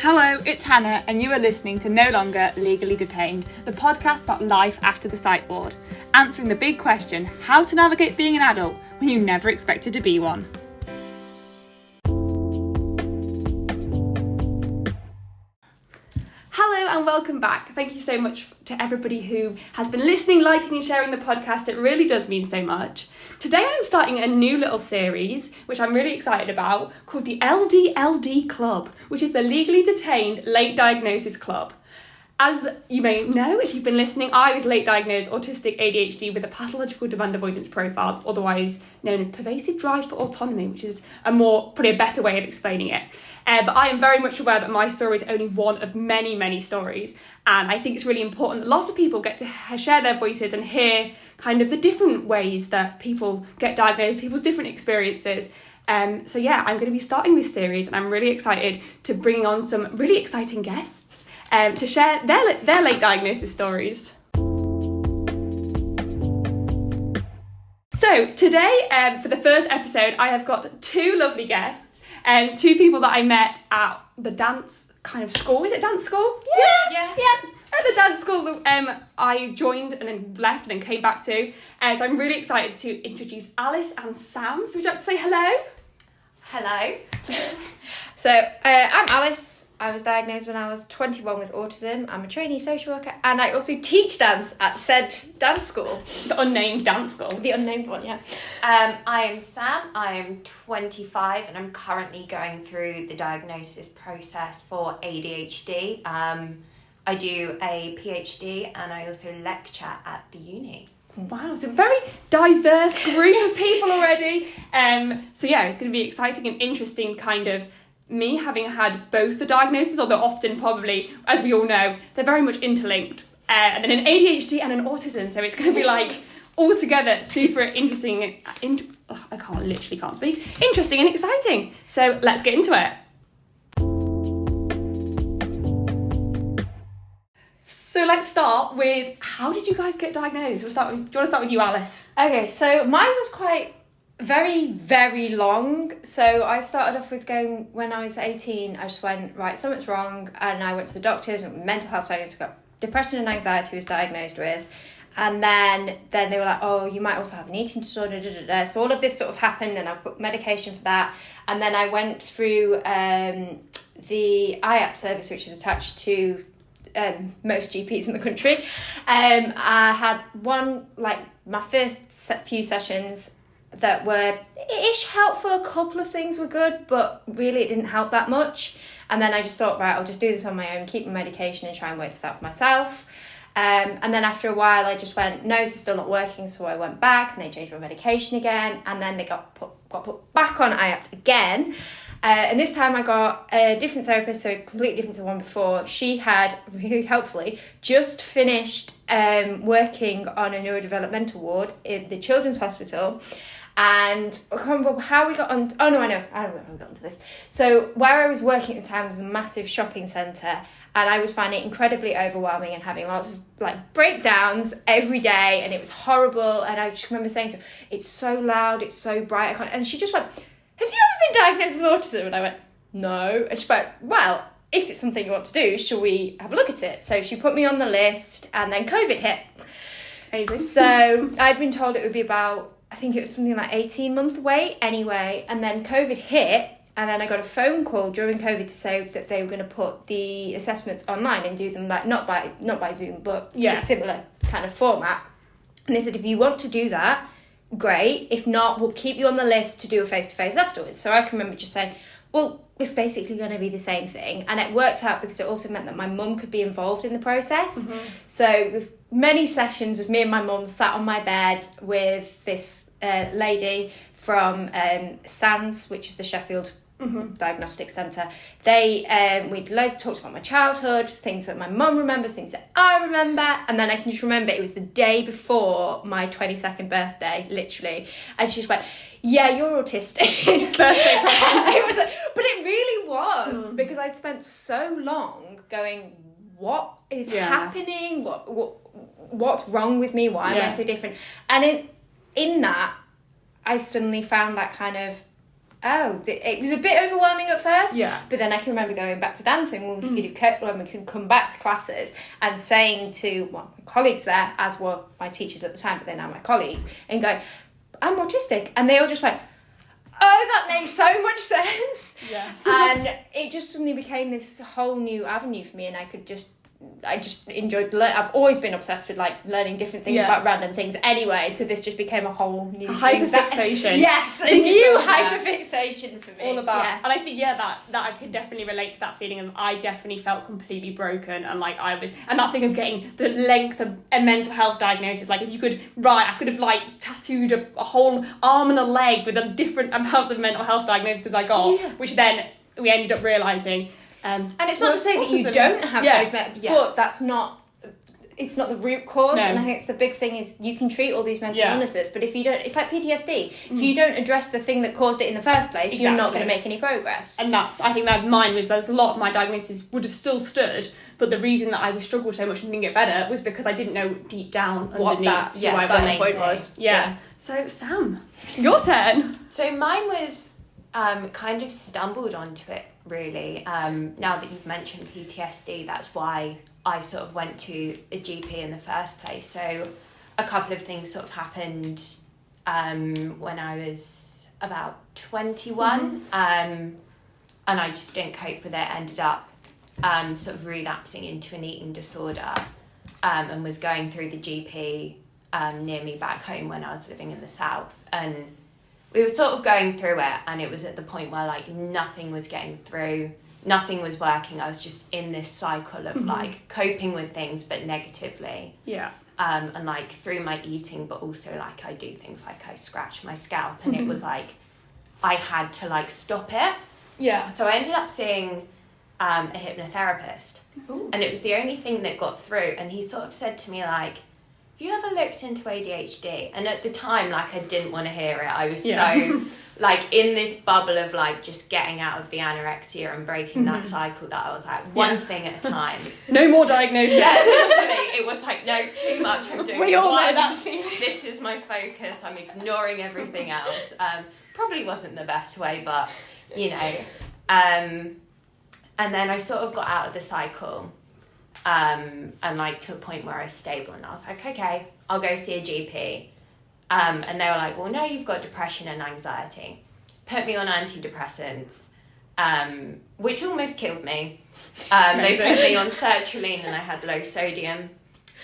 Hello, it's Hannah, and you are listening to No Longer Legally Detained, the podcast about life after the psych ward, answering the big question, how to navigate being an adult when you never expected to be one. Hello and welcome back. Thank you so much to everybody who has been listening, liking and sharing the podcast. It really does mean so much. Today I'm starting a new little series, which I'm really excited about, called the LDLD Club, which is the Legally Detained Late Diagnosis Club. As you may know, if you've been listening, I was late diagnosed autistic ADHD with a pathological demand avoidance profile, otherwise known as pervasive drive for autonomy, which is probably a better way of explaining it. But I am very much aware that my story is only one of many, many stories. And I think it's really important that lots of people get to share their voices and hear kind of the different ways that people get diagnosed, people's different experiences. I'm going to be starting this series and I'm really excited to bring on some really exciting guests to share their late diagnosis stories. So today, for the first episode, I have got two lovely guests. Two people that I met at the dance kind of school. Is it dance school? Yeah. At the dance school that I joined and then left and then came back to. So I'm really excited to introduce Alice and Sam. So would you like to say hello? Hello. So I'm Alice. I was diagnosed when I was 21 with autism. I'm a trainee social worker and I also teach dance at said dance school. The unnamed dance school. The unnamed one, yeah. I am Sam. I am 25 and I'm currently going through the diagnosis process for ADHD. I do a PhD and I also lecture at the uni. Wow, it's a very diverse group of people already. It's going to be exciting and interesting kind of me having had both the diagnoses, although often probably, as we all know, they're very much interlinked. And then an ADHD and an autism, so it's going to be like all together super interesting. I can't speak. Interesting and exciting. So let's get into it. So let's start with, how did you guys get diagnosed? Do you want to start with you, Alice? Okay, so mine was very, very long. So I started off with going, when I was 18, I just went, right, something's wrong. And I went to the doctors and mental health diagnosis, got depression and anxiety was diagnosed with. And then they were like, oh, you might also have an eating disorder, So all of this sort of happened and I put medication for that. And then I went through the IAP service, which is attached to most GPs in the country. I had my first few sessions that were ish helpful. A couple of things were good, but really it didn't help that much. And then I just thought, right, I'll just do this on my own, keep my medication and try and work this out for myself. And then after a while I just went, no, this is still not working. So I went back and they changed my medication again. And then they got put back on IAPT again. And this time I got a different therapist, so completely different to the one before. She had, really helpfully, just finished working on a neurodevelopmental ward in the Children's Hospital. And I can't remember how we got on. I know how we got onto this. So where I was working at the time was a massive shopping centre, and I was finding it incredibly overwhelming and having lots of breakdowns every day, and it was horrible. And I just remember saying to her, "It's so loud, it's so bright, I can't." And she just went, "Have you ever been diagnosed with autism?" And I went, "No." And she went, "Well, if it's something you want to do, shall we have a look at it?" So she put me on the list, and then COVID hit. Amazing. So I'd been told it would be about, I think it was something like 18-month wait anyway. And then COVID hit, and then I got a phone call during COVID to say that they were going to put the assessments online and do them not by Zoom, but a similar kind of format. And they said, if you want to do that, great. If not, we'll keep you on the list to do a face-to-face afterwards. So I can remember just saying, well, it's basically going to be the same thing. And it worked out because it also meant that my mum could be involved in the process. Mm-hmm. So there's many sessions of me and my mum sat on my bed with this lady from SANS, which is the Sheffield Diagnostic Centre. We'd talked about my childhood, things that my mum remembers, things that I remember, and then I can just remember it was the day before my 22nd birthday, literally, and she just went, "Yeah, you're autistic." Birthday present. But it really was, because I'd spent so long going, what is happening? What's wrong with me? Why am I so different? And in that, I suddenly found that kind of it was a bit overwhelming at first. Yeah. But then I can remember going back to dancing when we could come back to classes and saying to my colleagues there, as were my teachers at the time, but they're now my colleagues, and going, I'm autistic. And they all just went, oh, that makes so much sense. Yes. And it just suddenly became this whole new avenue for me, and I just enjoyed I've always been obsessed with like learning different things about random things anyway, so this just became a whole new hyperfixation. Yes, a new hyperfixation for me. All about, and I think that I could definitely relate to that feeling of I definitely felt completely broken, and like I was, and that thing of getting the length of a mental health diagnosis, like if you could I could have like tattooed a whole arm and a leg with the different amounts of mental health diagnoses I got, which then we ended up realising. And it's not to say that you don't have those, but that's not. It's not the root cause, and I think it's the big thing is you can treat all these mental illnesses, but if you don't, it's like PTSD. If you don't address the thing that caused it in the first place, you're not going to make any progress. And I think that mine was, there's a lot of my diagnoses would have still stood, but the reason that I struggled so much and didn't get better was because I didn't know deep down what that point was. Yeah. So Sam, your turn. So mine was kind of stumbled onto it. Really, now that you've mentioned PTSD, that's why I sort of went to a GP in the first place. So a couple of things sort of happened when I was about 21, and I just didn't cope with it, ended up sort of relapsing into an eating disorder, and was going through the GP near me back home when I was living in the south, and we were sort of going through it, and it was at the point where like nothing was getting through, nothing was working. I was just in this cycle of like coping with things but negatively. Yeah. And like through my eating, but also like I do things like I scratch my scalp, and it was like I had to like stop it. Yeah. So I ended up seeing a hypnotherapist. Ooh. And it was the only thing that got through, and he sort of said to me like, have you ever looked into ADHD? And at the time, like, I didn't want to hear it. I was so, like, in this bubble of, like, just getting out of the anorexia and breaking that cycle that I was like, one thing at a time. No more diagnosis. Yeah, literally. It was like, no, too much. I'm doing We all one. know that feeling. This is my focus. I'm ignoring everything else. Probably wasn't the best way, but, you know. And then I sort of got out of the cycle. And like to a point where I was stable, and I was like, okay, I'll go see a GP. And they were like, well, no, you've got depression and anxiety. Put me on antidepressants, which almost killed me. They put me on sertraline, and I had low sodium.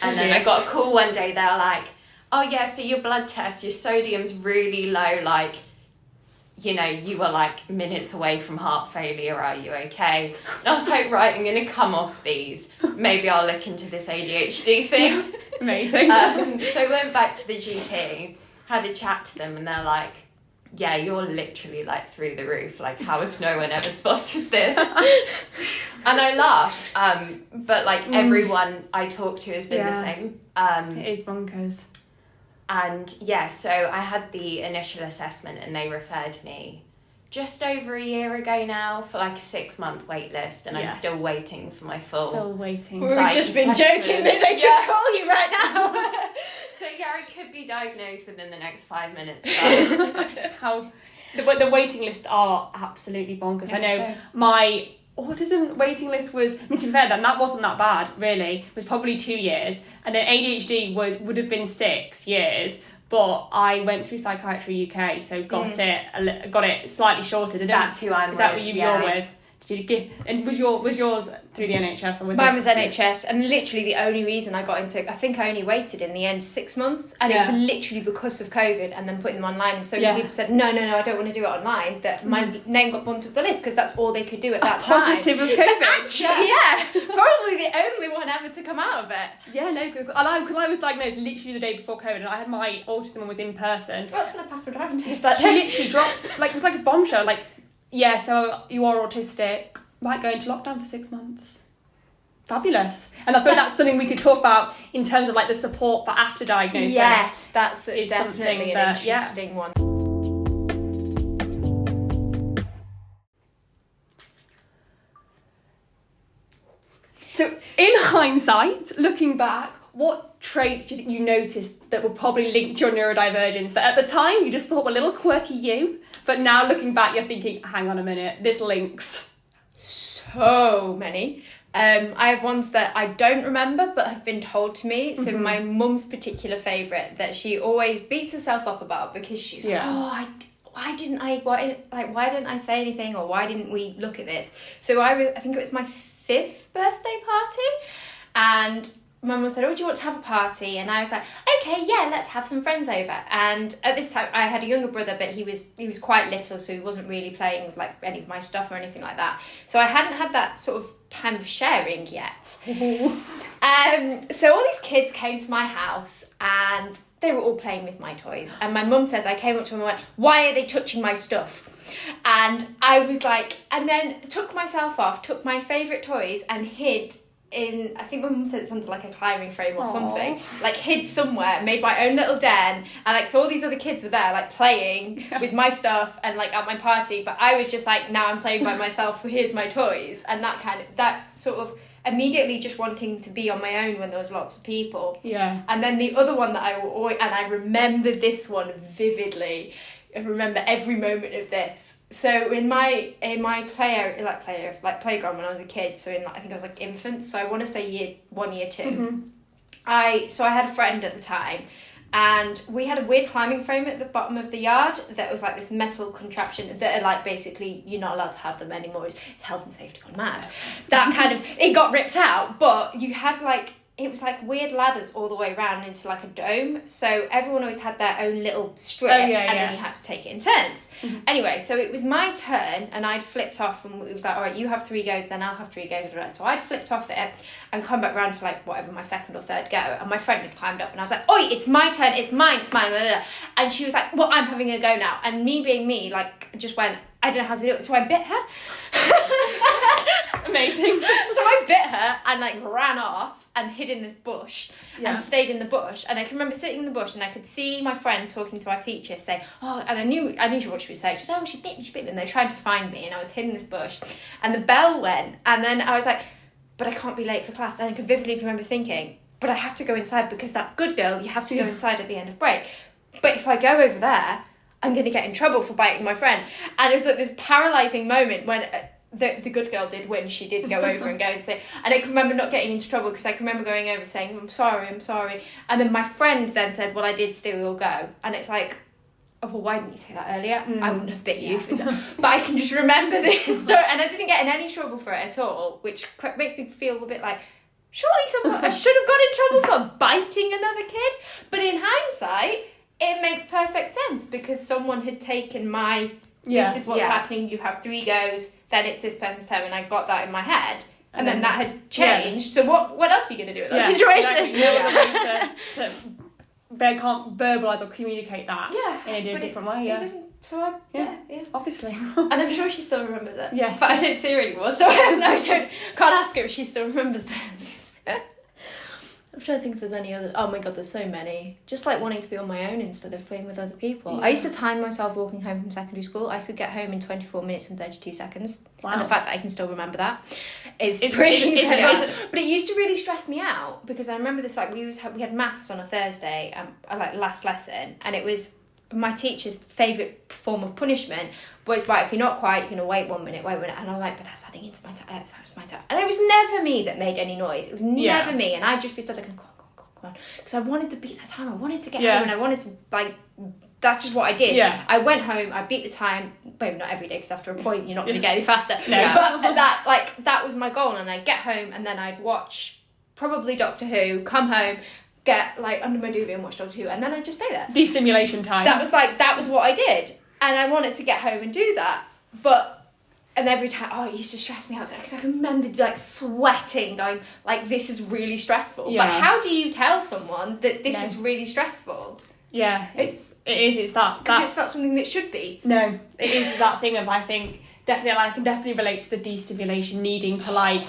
And then I got a call one day, they were like, oh yeah, so your blood test, your sodium's really low, like, you know, you were like minutes away from heart failure, are you okay? And I was like, right, I'm going to come off these. Maybe I'll look into this ADHD thing. Amazing. So I went back to the GP, had a chat to them, and they're like, yeah, you're literally like through the roof. Like, how has no one ever spotted this? And I laughed. But like everyone I talk to has been the same. It is bonkers. And yeah, so I had the initial assessment, and they referred me just over a year ago now for like a 6-month wait list, and I'm still waiting for my full. Still waiting. We've just been joking that they could call you right now. So yeah, I could be diagnosed within the next 5 minutes. How the waiting lists are absolutely bonkers. I know my autism waiting list was, I mean, to be fair, that wasn't that bad, really. It was probably 2 years. And then ADHD would have been 6 years. But I went through Psychiatry UK, so got it slightly shorter. That's who I'm with. Is that what you're with? Did you give, and was yours through the NHS or was Mine was NHS, and literally the only reason I got into it, I think I only waited in the end 6 months, and it was literally because of COVID and then putting them online, and so many people said no, I don't want to do it online, that my name got bumped up the list because that's all they could do at that time. Positive of COVID. So actually, probably the only one ever to come out of it. Yeah, no, because I was diagnosed literally the day before COVID, and I had my autism one was in person. That's when I passed my driving test that She day. literally dropped, like, it was like a bombshell, like, yeah, so you are autistic, might go into lockdown for 6 months. Fabulous. And I suppose that's something we could talk about in terms of like the support for after diagnosis. Yes, that's is definitely an interesting one. So in hindsight, looking back, what traits do you think you noticed that were probably linked to your neurodivergence that at the time you just thought were little quirky you, but now looking back, you're thinking, hang on a minute, this links. So many. I have ones that I don't remember but have been told to me. So my mum's particular favourite that she always beats herself up about, because she's like, oh, why didn't I say anything, or why didn't we look at this? So I think it was my 5th birthday party, and my mum said, oh, do you want to have a party? And I was like, okay, yeah, let's have some friends over. And at this time, I had a younger brother, but he was quite little, so he wasn't really playing with like any of my stuff or anything like that. So I hadn't had that sort of time of sharing yet. So all these kids came to my house, and they were all playing with my toys. And my mum says, I came up to them and went, why are they touching my stuff? And I was like, and then took myself off, took my favourite toys and hid in, I think my mum said it's under like a climbing frame or something, like hid somewhere, made my own little den, and like so all these other kids were there like playing with my stuff and like at my party, but I was just like, now I'm playing by myself, here's my toys, and that sort of immediately just wanting to be on my own when there was lots of people. And then the other one that I always, and I remember this one vividly, I remember every moment of this. So in my playground when I was a kid, so I think I was like infant, so I want to say year 1, year 2. I had a friend at the time, and we had a weird climbing frame at the bottom of the yard that was like this metal contraption that are like, basically you're not allowed to have them anymore, it's health and safety gone mad. That kind of, it got ripped out, but you had like, it was like weird ladders all the way around into like a dome, so everyone always had their own little strip, and then you had to take it in turns. Anyway, so it was my turn, and I'd flipped off, and it was like, all right, you have 3 goes, then I'll have 3 goes. So I'd flipped off it and come back round for like whatever my 2nd or 3rd go, and my friend had climbed up, and I was like, oi, it's my turn, it's mine, blah, blah, blah. And she was like, well, I'm having a go now, and me being me, like, just went, I don't know how to do it, so I bit her. Amazing. So I bit her and like ran off and hid in this bush and stayed in the bush. And I can remember sitting in the bush, and I could see my friend talking to our teacher say, oh, and I knew what she was saying. She was, oh, she bit me. And they tried to find me, and I was hidden in this bush. And the bell went, and then I was like, but I can't be late for class. And I can vividly remember thinking, but I have to go inside because that's good girl. You have to go inside at the end of break. But if I go over there, I'm going to get in trouble for biting my friend. And it was like this paralysing moment when the good girl did win. She did go over and go into it. And I can remember not getting into trouble because I can remember going over saying, I'm sorry. And then my friend then said, well, I did steal your go. And it's like, oh, well, why didn't you say that earlier? I wouldn't have bit you. But I can just remember this story. And I didn't get in any trouble for it at all, which makes me feel a bit like, surely I should have got in trouble for biting another kid. But in hindsight, it makes perfect sense because someone had taken my, this is what's happening, you have 3 goes, then it's this person's turn, and I got that in my head. And then that had changed. So what else are you going to do in that situation? Exactly. They can't verbalise or communicate that in a different way. It doesn't, so obviously. And I'm sure she still remembers it. Yes. But I don't see her anymore, so can't ask her if she still remembers this. I'm trying to think if there's any other. Oh my god, there's so many. Just like wanting to be on my own instead of playing with other people. I used to time myself walking home from secondary school. I could get home in 24 minutes and 32 seconds. Wow. And the fact that I can still remember that is pretty good. But it used to really stress me out because I remember this, like we had maths on a Thursday, like last lesson, and it was my teacher's favourite form of punishment was, right, if you're not quiet, you're going to wait 1 minute, and I'm like, but that's adding into my time. And it was never me that made any noise. It was never me, and I'd just be stood there going, come on, because I wanted to beat that time. I wanted to get home, and I wanted to, like, that's just what I did. I went home, I beat the time, maybe not every day, because after a point, you're not going to get any faster. But that was my goal, and I'd get home, and then I'd watch probably Doctor Who, come home, get like under my duvet and watch Doctor Who, and then I'd just stay there. Destimulation time. That was what I did, and I wanted to get home and do that, and every time, it used to stress me out because I can remember like sweating, going like, this is really stressful. But how do you tell someone that this is really stressful? It's that because it's not something that should be. No, it is that thing of, I think definitely, I can definitely relate to the destimulation, needing to like.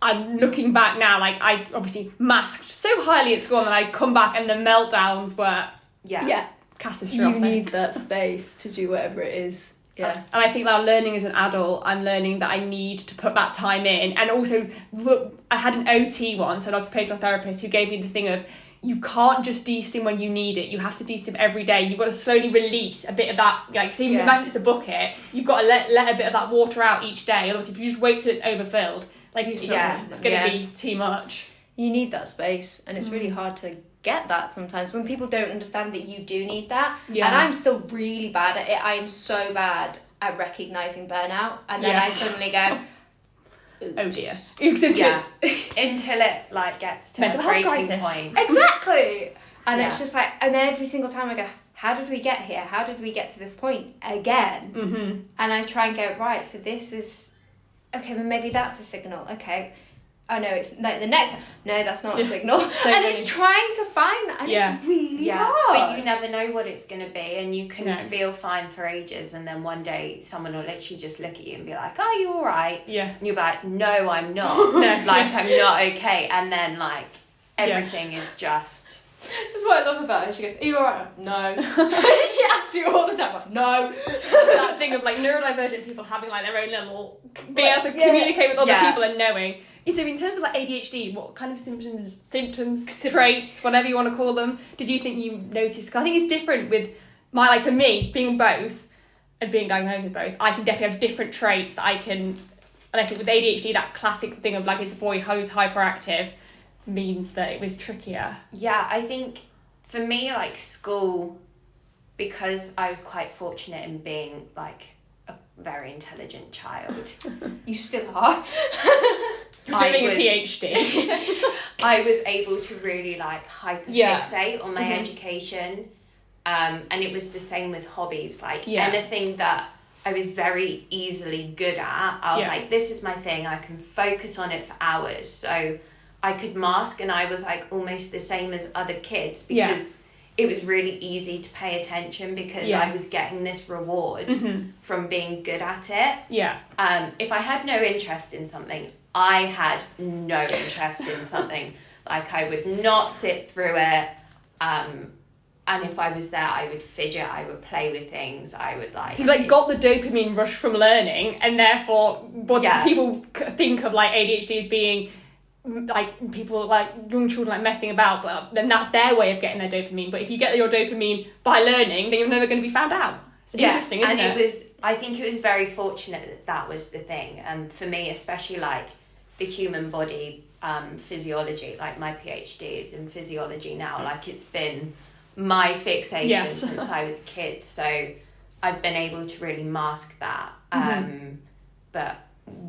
I'm looking back now, like I obviously masked so highly at school, and then I'd come back and the meltdowns were catastrophic. You need that space to do whatever it is. Yeah. And I think now, learning as an adult, I'm learning that I need to put that time in. And also, I had an OT once, an occupational therapist, who gave me the thing of, you can't just de-stim when you need it. You have to de-stim every day. You've got to slowly release a bit of that. Like, so if you imagine it's a bucket, you've got to let a bit of that water out each day. Otherwise, if you just wait till it's overfilled, like, it's going to be too much. You need that space, and it's really hard to get that sometimes when people don't understand that you do need that. And I'm still really bad at it. I am so bad at recognising burnout, and then I suddenly go, oops. Oh dear. Until it like gets to mental a health breaking crisis. point. Exactly. And it's just like, and then every single time I go, how did we get here? How did we get to this point again? Mm-hmm. And I try and go, right, so this is, okay, well maybe that's a signal. Okay. Oh no, it's no, the next, no, that's not a signal. So and it's trying to find that, and it's really hard. But you never know what it's going to be, and you can feel fine for ages, and then one day someone will literally just look at you and be like, "Oh, you all right?" Yeah. And you're like, "No, I'm not. I'm not okay." And then like everything is just. This is what I love about her. She goes, "Are you alright?" No. She asks you all the time. Like, no. That thing of like neurodivergent people having like their own little, being able to communicate with other people and knowing. So in terms of like ADHD, what kind of symptoms, traits, whatever you want to call them, did you think you noticed? Because I think it's different with for me, being both and being diagnosed with both, I can definitely have different traits that I can, and I think with ADHD, that classic thing of like it's a boy who's hyperactive means that it was trickier. Yeah, I think for me, like school, because I was quite fortunate in being like a very intelligent child. You still are. Doing a PhD. I was able to really like hyperfixate on my education, and it was the same with hobbies. Like anything that I was very easily good at, I was like, this is my thing. I can focus on it for hours. So I could mask, and I was like almost the same as other kids because it was really easy to pay attention because I was getting this reward from being good at it. Yeah. If I had no interest in something, I had no interest in something. Like I would not sit through it. And if I was there, I would fidget, I would play with things, I would like... So you like got the dopamine rush from learning, and therefore what people think of like ADHD as being like people like young children like messing about, but then that's their way of getting their dopamine. But if you get your dopamine by learning, then you're never going to be found out. It's interesting, isn't it? I think it was very fortunate that was the thing. And for me, especially like the human body physiology, like my PhD is in physiology now, like it's been my fixation since I was a kid. So I've been able to really mask that. But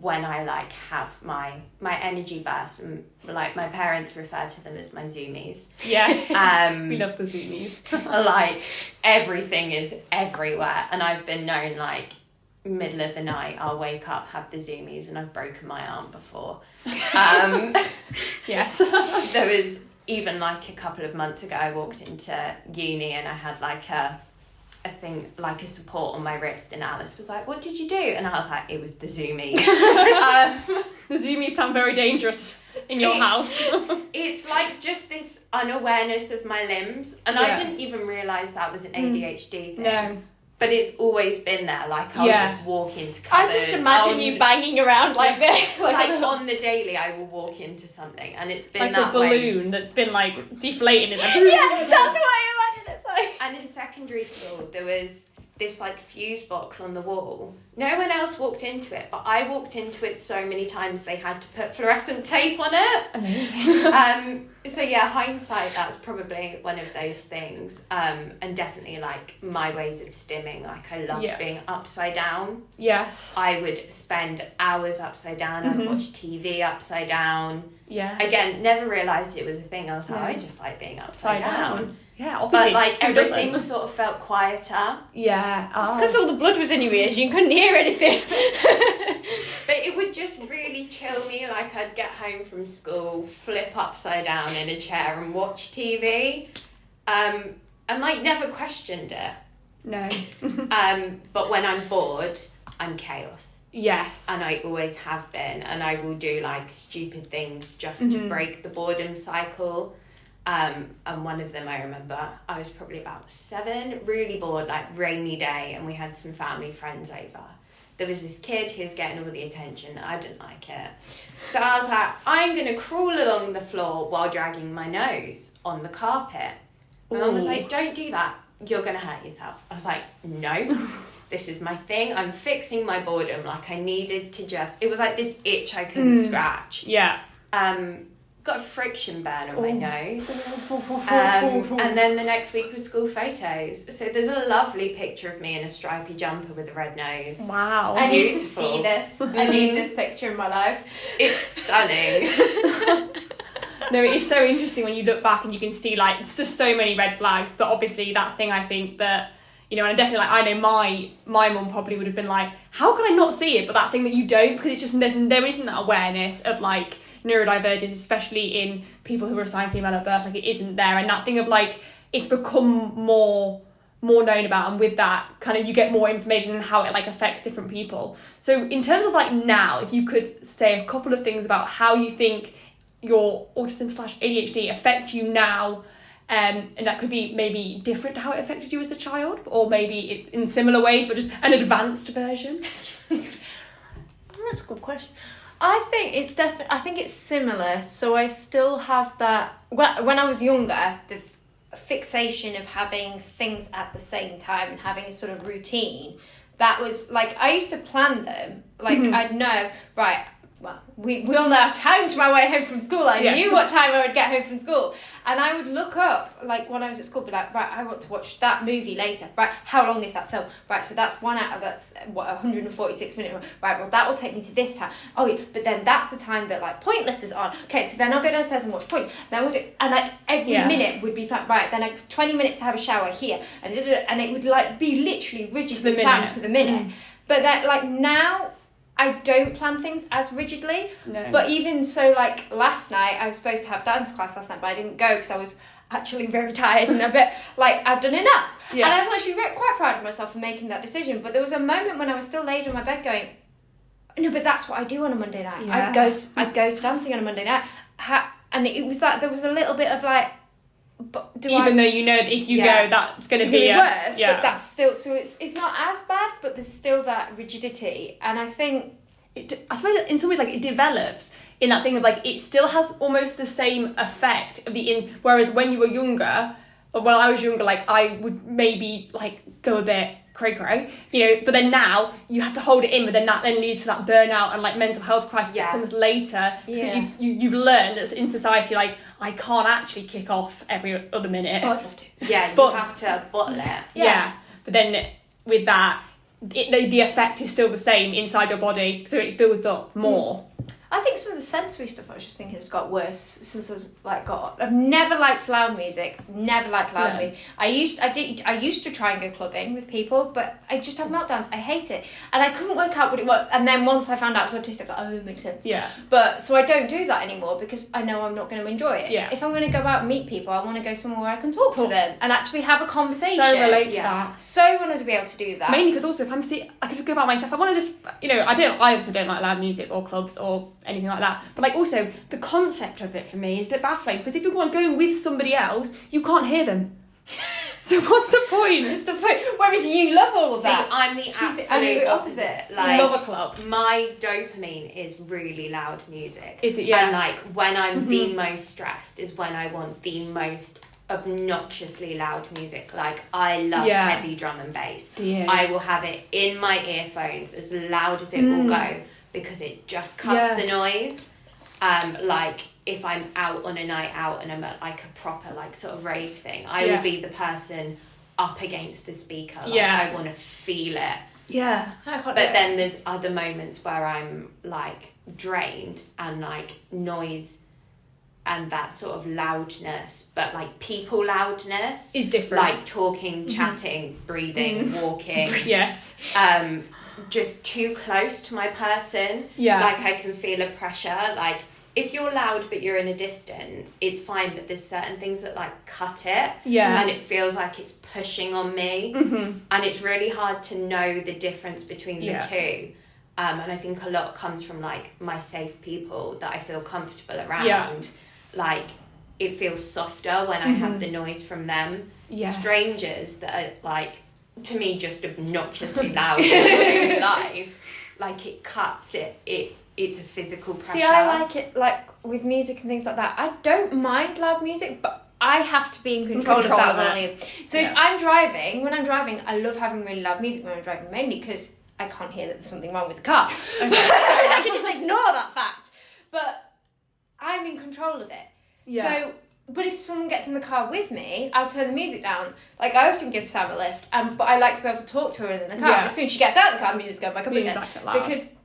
when I like have my energy bursts, and like my parents refer to them as my zoomies. Yes. We love the zoomies. Like everything is everywhere, and I've been known like middle of the night I'll wake up, have the zoomies, and I've broken my arm before. Yes. There was even like a couple of months ago I walked into uni and I had like a thing, like a support on my wrist, and Alice was like, "What did you do?" And I was like, "It was the zoomies." The zoomies sound very dangerous in your house. It's like just this unawareness of my limbs, and I didn't even realise that was an ADHD thing. No. But it's always been there. Like I'll just walk into cupboards. I just imagine you banging around like this. Like on the daily, I will walk into something, and it's been like that a balloon that's been like deflating. Yeah, that's what I imagine it's like. And in secondary school, there was this like fuse box on the wall. No one else walked into it, but I walked into it so many times they had to put fluorescent tape on it. Amazing. So yeah, hindsight, that's probably one of those things. And definitely like my ways of stimming. Like I loved being upside down. Yes. I would spend hours upside down. I'd watch TV upside down. Yeah. Again, never realised it was a thing. I was like, I just like being upside down. Yeah, obviously. But like everything sort of felt quieter. Yeah. It's because all the blood was in your ears, you couldn't hear anything. But it would just really chill me. Like I'd get home from school, flip upside down in a chair and watch TV. And like never questioned it. No. But when I'm bored, I'm chaos. Yes. And I always have been. And I will do like stupid things just to break the boredom cycle. And one of them I remember, I was probably about 7, really bored, like rainy day, and we had some family friends over. there was this kid who was getting all the attention. I didn't like it. So I was like, I'm going to crawl along the floor while dragging my nose on the carpet. My mum was like, don't do that. You're going to hurt yourself. I was like, no, this is my thing. I'm fixing my boredom. Like, I needed to it was like this itch I couldn't scratch. Yeah. Got a friction burn on my nose. And then the next week was school photos. So there's a lovely picture of me in a stripy jumper with a red nose. Wow. I need to Beautiful. see this. I need this picture in my life. It's stunning. No, it is so interesting when you look back and you can see, like, it's just so many red flags. But obviously that thing, I think that, you know, and definitely, like, I know my mum probably would have been like, how can I not see it? But that thing that you don't, because it's just, there isn't that awareness of, like, neurodivergence, especially in people who are assigned female at birth. Like, it isn't there. And that thing of, like, it's become more known about, and with that kind of you get more information on how it, like, affects different people. So in terms of, like, now, if you could say a couple of things about how you think your autism/ADHD affect you now, and that could be maybe different to how it affected you as a child, or maybe it's in similar ways but just an advanced version. That's a good question. I think it's I think it's similar. So I still have that. When I was younger, the fixation of having things at the same time and having a sort of routine, that was like, I used to plan them. Like, I'd know, right, well, we all know time to my way home from school. I knew what time I would get home from school. And I would look up, like, when I was at school, be like, right, I want to watch that movie later. Right, how long is that film? Right, so that's 1 hour, that's, 146 minutes. Right, well, that will take me to this time. Oh, yeah, but then that's the time that, like, Pointless is on. Okay, so then I'll go downstairs and watch Pointless. Then we'll do, and, like, every minute would be planned. Right, then 20 minutes to have a shower here. And it would, like, be literally rigidly planned to the minute. But that, like, now, I don't plan things as rigidly. No. But even so, like, last night, I was supposed to have dance class last night, but I didn't go because I was actually very tired and a bit, like, I've done enough. Yeah. And I was actually quite proud of myself for making that decision. But there was a moment when I was still laid on my bed going, no, but that's what I do on a Monday night. Yeah. I'd go to dancing on a Monday night. And it was that there was a little bit of, like, but though you know that if you go, that's going to be worse. Yeah. But that's still, so it's not as bad, but there's still that rigidity. And I think, I suppose in some ways, like, it develops in that thing of, like, it still has almost the same effect of whereas when you were younger, or when I was younger, like, I would maybe, like, go a bit cray-cray, you know, but then now you have to hold it in, but then that then leads to that burnout and, like, mental health crisis that comes later, because you've learned that in society, like, I can't actually kick off every other minute. Oh, I'd love to. Yeah, you have to bottle it. Yeah. But then with that, the effect is still the same inside your body, so it builds up more. I think some of the sensory stuff I was just thinking has got worse since I was I've never liked loud music. Never liked loud music. I used to try and go clubbing with people, but I just have meltdowns. I hate it, and I couldn't work out what it was. And then once I found out I was autistic, I was like, oh, it makes sense. Yeah. But so I don't do that anymore because I know I'm not going to enjoy it. Yeah. If I'm going to go out and meet people, I want to go somewhere where I can talk to them and actually have a conversation. So relate to that. So wanted to be able to do that. Mainly because also if I could just go about myself. I want to just, you know, I also don't like loud music or clubs or anything like that. But, like, also the concept of it for me is a bit baffling, because if you're going with somebody else, you can't hear them. So what's the point? It's the point. Whereas you love all of that. See, I'm the absolute opposite. Like, love a club. My dopamine is really loud music. Is it? Yeah. And, like, when I'm the most stressed is when I want the most obnoxiously loud music. Like, I love heavy drum and bass. Yeah. I will have it in my earphones as loud as it will go, because it just cuts the noise. Like, if I'm out on a night out and I'm at, like, a proper, like, sort of rave thing, I will be the person up against the speaker. Like, I want to feel it. Yeah. But then there's other moments where I'm, like, drained and, like, noise and that sort of loudness, but, like, people loudness is different. Like talking, chatting, breathing, walking. Yes. Just too close to my person. Yeah. Like, I can feel a pressure. Like, if you're loud but you're in a distance, it's fine, but there's certain things that, like, cut it. Yeah. And it feels like it's pushing on me. And it's really hard to know the difference between the two. And I think a lot comes from, like, my safe people that I feel comfortable around. Yeah. Like, it feels softer when I have the noise from them. Yes. Strangers that are, like, to me, just obnoxiously loud live. Like, it cuts it's a physical pressure. See, I like it, like, with music and things like that. I don't mind loud music, but I have to be in control of that volume. So if I'm driving, when I'm driving, I love having really loud music when I'm driving, mainly because I can't hear that there's something wrong with the car. I can just ignore that fact. But I'm in control of it. Yeah. So, but if someone gets in the car with me, I'll turn the music down. Like, I often give Sam a lift, but I like to be able to talk to her in the car. As soon as she gets out of the car, the music's going back up again. Because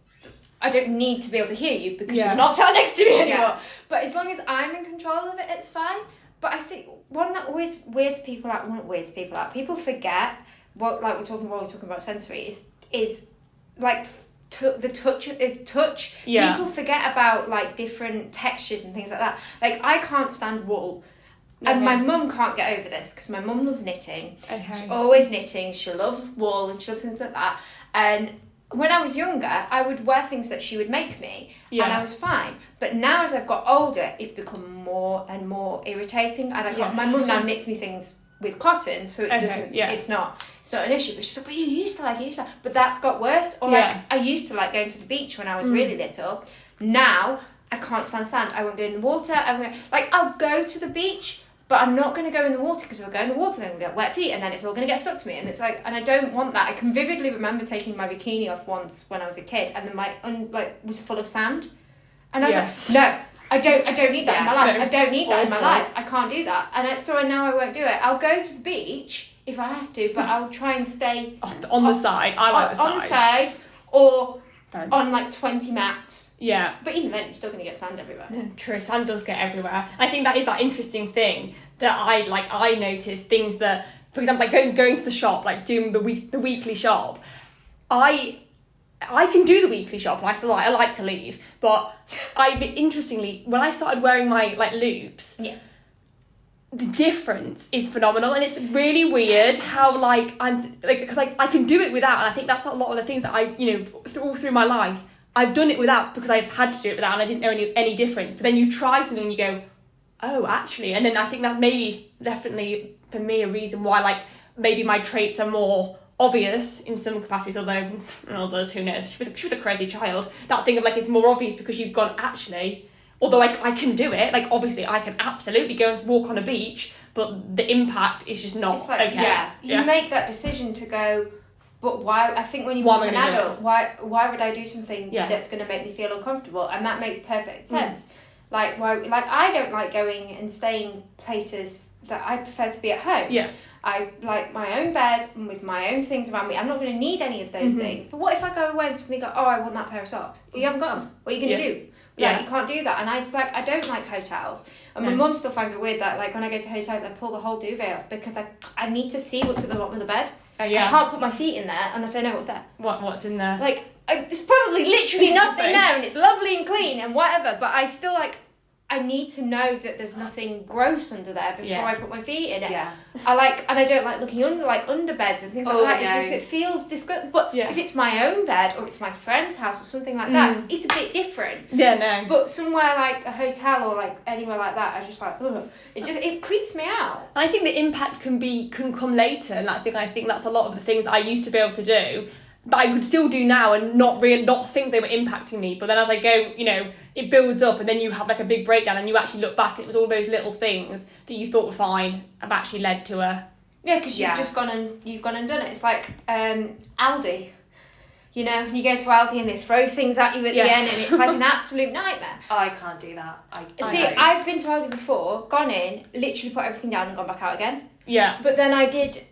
I don't need to be able to hear you because you're not sat next to me anymore. Yeah. But as long as I'm in control of it, it's fine. But I think one that weirds people out, people forget what, like we're talking about sensory, is like the touch. Yeah. People forget about like different textures and things like that. Like, I can't stand wool. And my mum can't get over this because my mum loves knitting. Okay. She's always knitting. She loves wool and she loves things like that. And when I was younger, I would wear things that she would make me, and I was fine. But now, as I've got older, it's become more and more irritating. And my mum now knits me things with cotton, so it doesn't. Yeah. It's not an issue. But she's like, "But you used to like it." But that's got worse. Or like, I used to like going to the beach when I was really little. Now I can't stand sand. I won't go in the water. I'll go to the beach, but I'm not going to go in the water because if I go in the water, then I'm going to get wet feet, and then it's all going to get stuck to me. And it's like, and I don't want that. I can vividly remember taking my bikini off once when I was a kid, and then my was full of sand, and I was like, no, I don't need that in my life. I don't need that in my life. I can't do that. And so now I won't do it. I'll go to the beach if I have to, but I'll try and stay on the side. I like the side. On the side, or on like 20 mats. Yeah. But even then, you're still going to get sand everywhere. True, sand does get everywhere. I think that is that interesting thing that I notice things that, for example, like going to the shop, like doing the weekly shop. I can do the weekly shop, and I like to leave. But interestingly, when I started wearing my like loops, the difference is phenomenal, and it's really weird how like I'm like I can do it without, and I think that's a lot of the things that I all through my life I've done it without because I've had to do it without, and I didn't know any difference. But then you try something and you go, oh, actually, and then I think that's maybe definitely for me a reason why like maybe my traits are more obvious in some capacities, although in others, who knows, she was a crazy child. That thing of like it's more obvious because you've gone, actually, although I can do it, like obviously I can absolutely go and walk on a beach, but the impact is just not okay. You make that decision to go, but why? I think when you become an adult, why would I do something that's going to make me feel uncomfortable? And that makes perfect sense. Like why? Like I don't like going and staying places that I prefer to be at home. Yeah. I like my own bed and with my own things around me. I'm not going to need any of those things. But what if I go away and suddenly go, oh, I want that pair of socks? Well, you haven't got them. What are you going to do? Like, you can't do that. And I don't like hotels. And my mum still finds it weird that like when I go to hotels, I pull the whole duvet off because I need to see what's at the bottom of the bed. I can't put my feet in there unless I know what's there. What's in there? Like, there's probably literally nothing there, and it's lovely and clean and whatever, but I still I need to know that there's nothing gross under there before I put my feet in it. Yeah. I don't like looking under under beds and things like that. No. It feels disgusting. But if it's my own bed or it's my friend's house or something like that, it's a bit different. Yeah, no. But somewhere like a hotel or like anywhere like that, I just like, ugh. It creeps me out. I think the impact can come later, and I think that's a lot of the things that I used to be able to do that I could still do now and not think they were impacting me. But then as I go, it builds up, and then you have like a big breakdown, and you actually look back, and it was all those little things that you thought were fine have actually led to a... Yeah, because you've just gone and done it. It's like Aldi. You go to Aldi and they throw things at you at the end, and it's like an absolute nightmare. Oh, I can't do that. I've been to Aldi before, gone in, literally put everything down and gone back out again. Yeah. But then I did,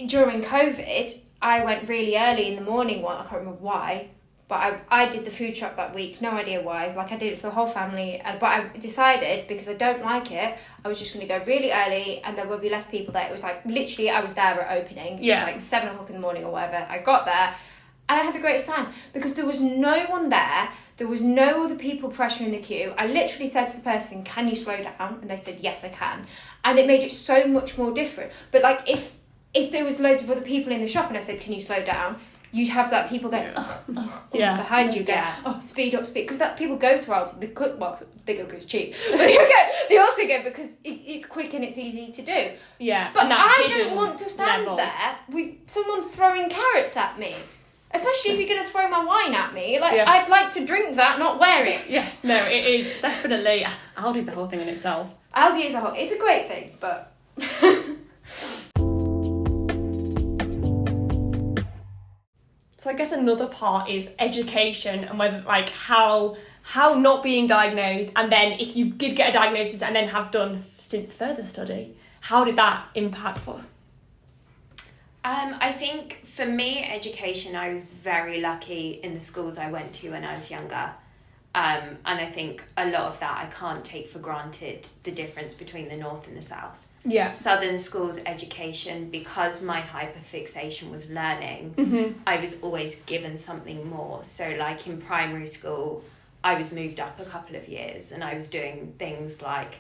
during COVID, I went really early in the morning I can't remember why, but I did the food truck that week, no idea why. Like, I did it for the whole family, but I decided, because I don't like it, I was just going to go really early and there would be less people there. It was like, literally, I was there at opening. Yeah. Like 7 o'clock in the morning or whatever. I got there and I had the greatest time because there was no one there. There was no other people pressuring the queue. I literally said to the person, can you slow down? And they said, yes, I can. And it made it so much more different. But like, if there was loads of other people in the shop and I said, can you slow down? you'd have that people going, behind you, go, speed up, because that people go to autism because, well, they go because it's cheap, but they also go because it's quick and it's easy to do. Yeah. But I don't want to stand there with someone throwing carrots at me. Especially if you're going to throw my wine at me. I'd like to drink that, not wear it. Yes, no, it is definitely... Aldi's a whole thing in itself. Aldi is a whole... It's a great thing, but... So I guess another part is education and whether, like, how not being diagnosed, and then if you did get a diagnosis and then have done since further study, how did that impact what? I think for me, education, I was very lucky in the schools I went to when I was younger. And I think a lot of that I can't take for granted, the difference between the North and the South. Yeah. Southern schools education, because my hyperfixation was learning, I was always given something more. So like in primary school, I was moved up a couple of years and I was doing things like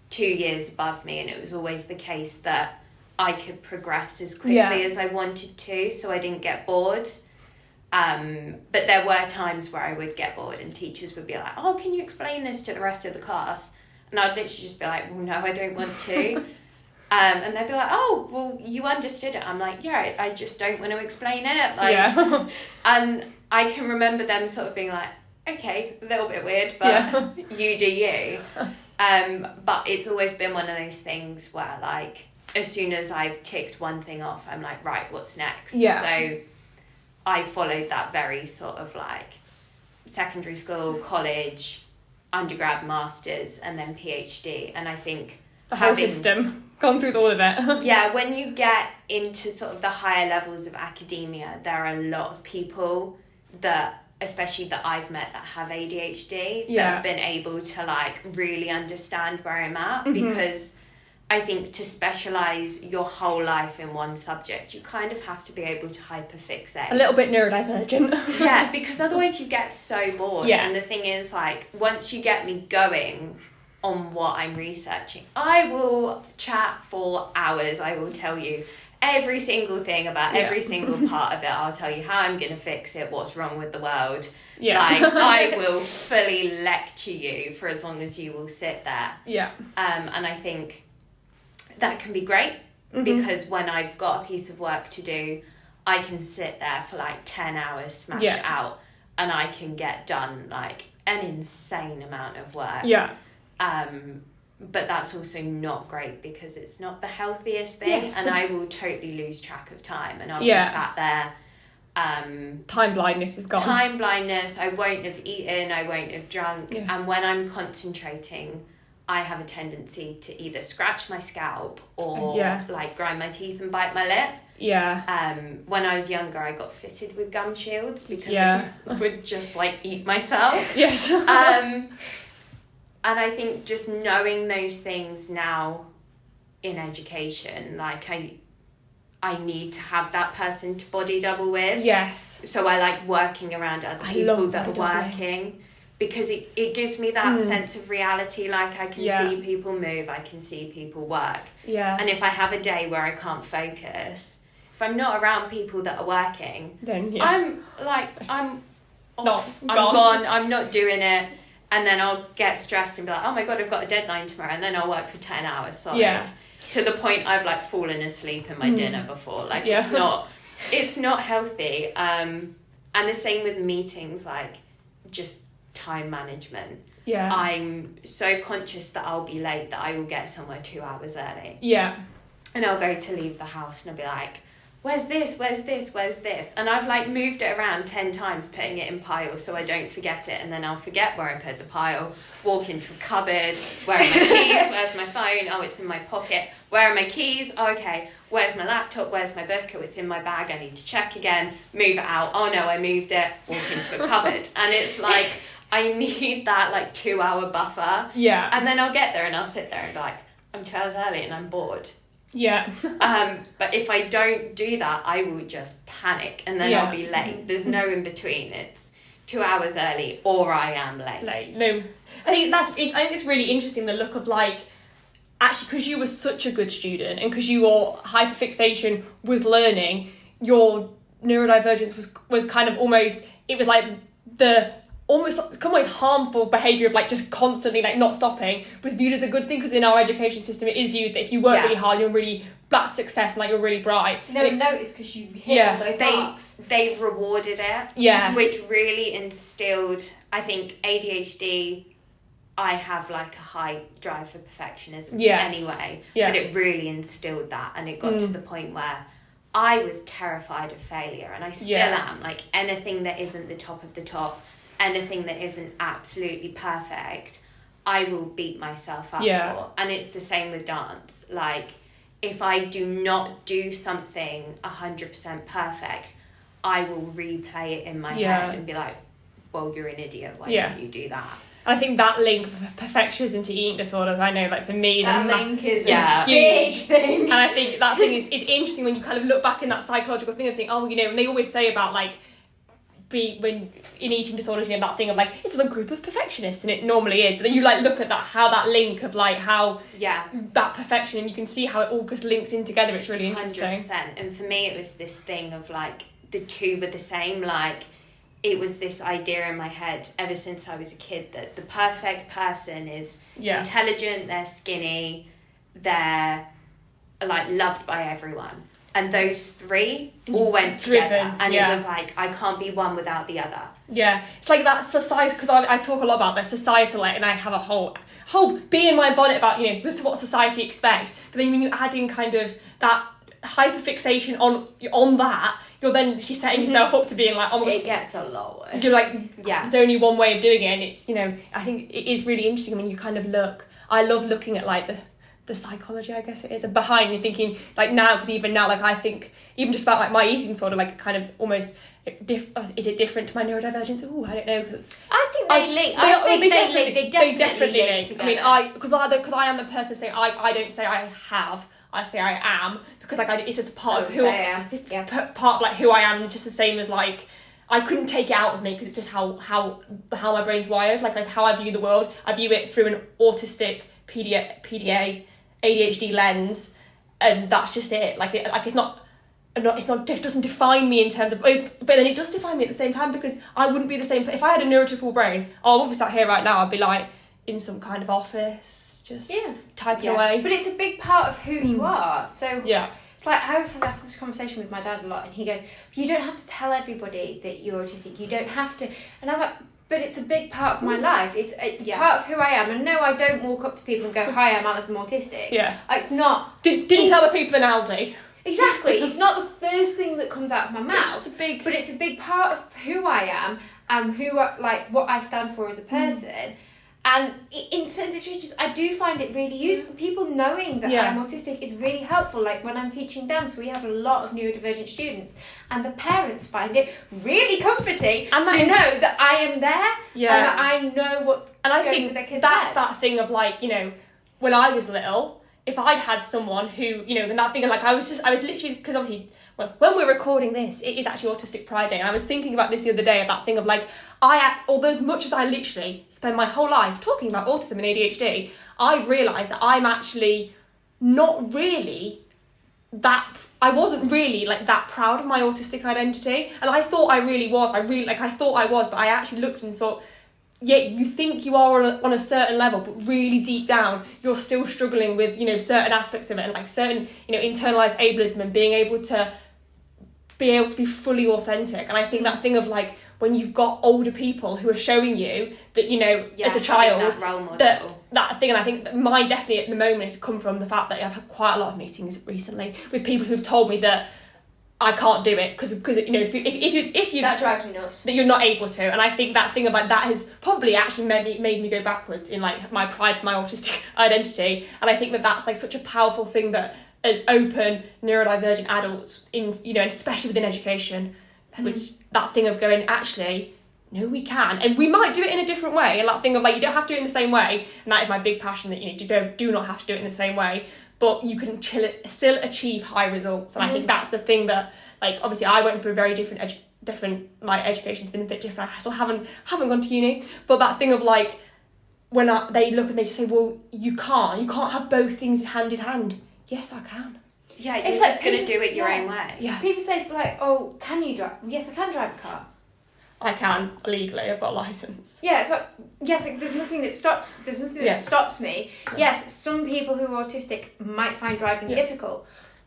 2 years above me, and it was always the case that I could progress as quickly as I wanted to, so I didn't get bored. But there were times where I would get bored and teachers would be like, oh, can you explain this to the rest of the class? And I'd literally just be like, well, no, I don't want to. And they'd be like, oh, well, you understood it. I'm like, yeah, I just don't want to explain it. And I can remember them sort of being like, okay, a little bit weird, but you do you. But it's always been one of those things where, like, as soon as I've ticked one thing off, I'm like, right, what's next? Yeah. So I followed that very sort of like secondary school, college, undergrad, masters, and then PhD. And I think the whole system, gone through all of it. Yeah, when you get into sort of the higher levels of academia, there are a lot of people that, especially that I've met, that have ADHD, that have been able to like really understand where I'm at, because I think to specialise your whole life in one subject, you kind of have to be able to hyperfixate. A little bit neurodivergent. Yeah, because otherwise you get so bored. Yeah. And the thing is, like, once you get me going on what I'm researching, I will chat for hours. I will tell you every single thing about every single part of it. I'll tell you how I'm going to fix it, what's wrong with the world. Yeah. Like, I will fully lecture you for as long as you will sit there. Yeah. And I think that can be great, because when I've got a piece of work to do, I can sit there for like 10 hours, smash it out, and I can get done like an insane amount of work. Yeah. But that's also not great because it's not the healthiest thing, and I will totally lose track of time, and I'll be sat there. Time blindness is gone. Time blindness, I won't have eaten, I won't have drunk, and when I'm concentrating, I have a tendency to either scratch my scalp or like grind my teeth and bite my lip. Yeah. When I was younger, I got fitted with gum shields because I would just like eat myself. Yes. And I think just knowing those things now in education, like I need to have that person to body double with. Yes. So I like working around other people that are working. Because it gives me that sense of reality, like I can see people move, I can see people work. Yeah. And if I have a day where I can't focus, if I'm not around people that are working, then I'm off, I'm gone, I'm not doing it. And then I'll get stressed and be like, oh my God, I've got a deadline tomorrow. And then I'll work for 10 hours solid. Yeah. To the point I've like fallen asleep in my dinner before. Like it's not healthy. And the same with meetings, like just time management. Yeah. I'm so conscious that I'll be late that I will get somewhere 2 hours early. Yeah. And I'll go to leave the house and I'll be like, where's this? Where's this? Where's this? And I've like moved it around 10 times, putting it in piles so I don't forget it. And then I'll forget where I put the pile, walk into a cupboard. Where are my keys? Where's my phone? Oh, it's in my pocket. Where are my keys? Oh, okay. Where's my laptop? Where's my book? Oh, it's in my bag. I need to check again. Move it out. Oh no, I moved it. Walk into a cupboard. And it's like, I need that like 2 hour buffer. Yeah. And then I'll get there and I'll sit there and be like, I'm 2 hours early and I'm bored. Yeah. But if I don't do that, I will just panic and then I'll be late. There's no in between. It's 2 hours early or I am late. No. I think it's really interesting, the look of like, actually, because you were such a good student and because your hyperfixation was learning, your neurodivergence was kind of almost, it was like the almost harmful behaviour of like just constantly like not stopping was viewed as a good thing, because in our education system it is viewed that if you work really hard, you're really, that's success, and like you're really bright. No one noticed because you hit all those marks. They rewarded it, which really instilled, I think ADHD, I have like a high drive for perfectionism anyway, but it really instilled that, and it got to the point where I was terrified of failure, and I still am. Like anything that isn't the top of the top, anything that isn't absolutely perfect, I will beat myself up for. And it's the same with dance. Like if I do not do something 100% perfect, I will replay it in my head and be like, well, you're an idiot, why don't you do that? I think that link of perfectionism to eating disorders, I know, like for me, that link is a big thing. And I think that thing is interesting when you kind of look back in that psychological thing of saying, oh, you know, and they always say about like, when in eating disorders, you know, that thing of like, it's a group of perfectionists, and it normally is, but then you like look at that, how that link of like how that perfection, and you can see how it all just links in together. It's really interesting. 100%. And for me it was this thing of like the two were the same. Like it was this idea in my head ever since I was a kid that the perfect person is intelligent, they're skinny, they're like loved by everyone. And those three all went together. And it was like, I can't be one without the other. Yeah. It's like that society, because I talk a lot about that societal, like, and I have a whole bee in my bonnet about, you know, this is what society expect. But then when you add in kind of that hyperfixation on that, she's setting yourself up to being like, oh my God. It gets a lot worse. You're like, there's only one way of doing it. And it's, you know, I think it is really interesting. I mean, you kind of I love looking at like the psychology, I guess it is, behind and thinking like now, because even now, like I think even just about like my eating disorder, like kind of almost is it different to my neurodivergence? Oh, I don't know, because it's. I think they link. They definitely link together. I mean, because I am the person saying I don't say I have, I say I am, because like it's just part of who I am. It's part of like who I am, just the same as like. I couldn't take it out of me because it's just how my brain's wired, like how I view the world. I view it through an autistic PDA ADHD lens, and that's just it. Like it's not doesn't define me in terms of, but then it does define me at the same time, because I wouldn't be the same if I had a neurotypical brain. I wouldn't be sat here right now. I'd be like in some kind of office, just typing away. But it's a big part of who you are. So it's like I always have this conversation with my dad a lot, and he goes, "You don't have to tell everybody that you're autistic. You don't have to." And I'm like, but it's a big part of my life. It's part of who I am. And no, I don't walk up to people and go, "Hi, I'm Alice, I'm autistic." Yeah. It's not. Didn't tell the people in Aldi. Exactly. It's not the first thing that comes out of my mouth. But it's a big part of who I am and what I stand for as a person. And in certain situations, I do find it really useful. People knowing that I'm autistic is really helpful. Like when I'm teaching dance, we have a lot of neurodivergent students, and the parents find it really comforting to know that I am there and that I know what's going for their kids' that's that thing of like, you know, when I was little, if I'd had someone who, you know, and that thing of like, I was literally, because obviously, when we're recording this, it is actually Autistic Pride Day, and I was thinking about this the other day, about that thing of like, although as much as I literally spend my whole life talking about autism and ADHD, I've realised that I'm actually not really I wasn't really like that proud of my autistic identity, and I thought I really was. I thought I was, but I actually looked and thought, you think you are on a certain level, but really deep down, you're still struggling with, you know, certain aspects of it, and like certain, you know, internalised ableism, and being able to be fully authentic. And I think that thing of like, when you've got older people who are showing you that, you know, as a child, that role model. That thing, and I think that mine definitely at the moment has come from the fact that I've had quite a lot of meetings recently with people who've told me that I can't do it because you know, if you that drives me nuts, that you're not able to. And I think that thing about that has probably actually made me go backwards in like my pride for my autistic identity. And I think that that's like such a powerful thing that as open neurodivergent adults in, you know, especially within education, which that thing of going, actually, no, we can, and we might do it in a different way. And that thing of like, you don't have to do it in the same way, and that is my big passion, that, you know, do not have to do it in the same way, but you can still achieve high results. And I think that's the thing that, like, obviously I went through a very different my education's been a bit different. I still haven't gone to uni, but that thing of like, when they look and they just say, well, you can't have both things hand in hand. Yes, I can. Yeah, you're It's just like going to do it your yeah. own way. Yeah. People say it's like, oh, can you drive? Yes, I can drive a car. I can legally. I've got a license. Yeah, but yes, like, there's nothing that stops. There's nothing that Yeah. stops me. Yes, some people who are autistic might find driving difficult,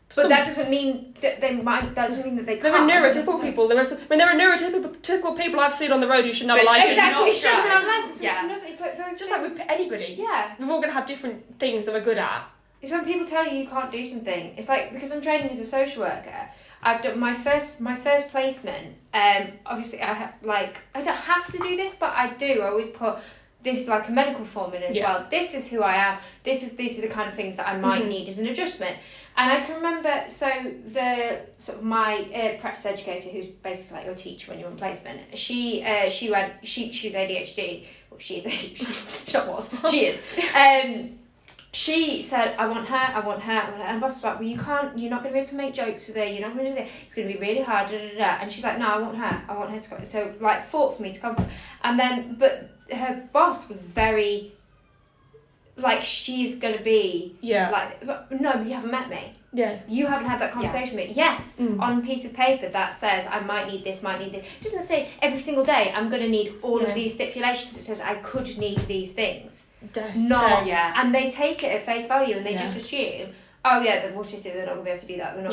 but Some- that doesn't mean that they might. That doesn't mean that they There can't. are neurotypical people. There are neurotypical people I've seen on the road who shouldn't have a license. Exactly, Not you shouldn't drive. have a license. Yeah. It's nothing. It's like those. Just like with anybody. Yeah. We're all going to have different things that we're good at. It's when people tell you can't do something. It's like, because I'm training as a social worker, I've done my first placement. Obviously, I don't have to do this, but I do. I always put this like a medical form in as well. This is who I am. These are the kind of things that I might need as an adjustment. And I can remember, so the sort of my practice educator, who's basically like your teacher when you're on placement, she was ADHD. Well, she is ADHD. She not was. She is. She said, I want her. And boss was like, well, you're not going to be able to make jokes with her. You're not going to do that. It's going to be really hard. And she's like, no, I want her to come. So, like, fought for me to come. And then, but her boss was very, like, she's going to be, like, no, you haven't met me. Yeah. You haven't had that conversation with me. Yes, on a piece of paper that says I might need this. It doesn't say every single day I'm going to need all of these stipulations. It says I could need these things. And they take it at face value and they just assume, oh yeah, they're autistic, they're not going to be able to do that. They're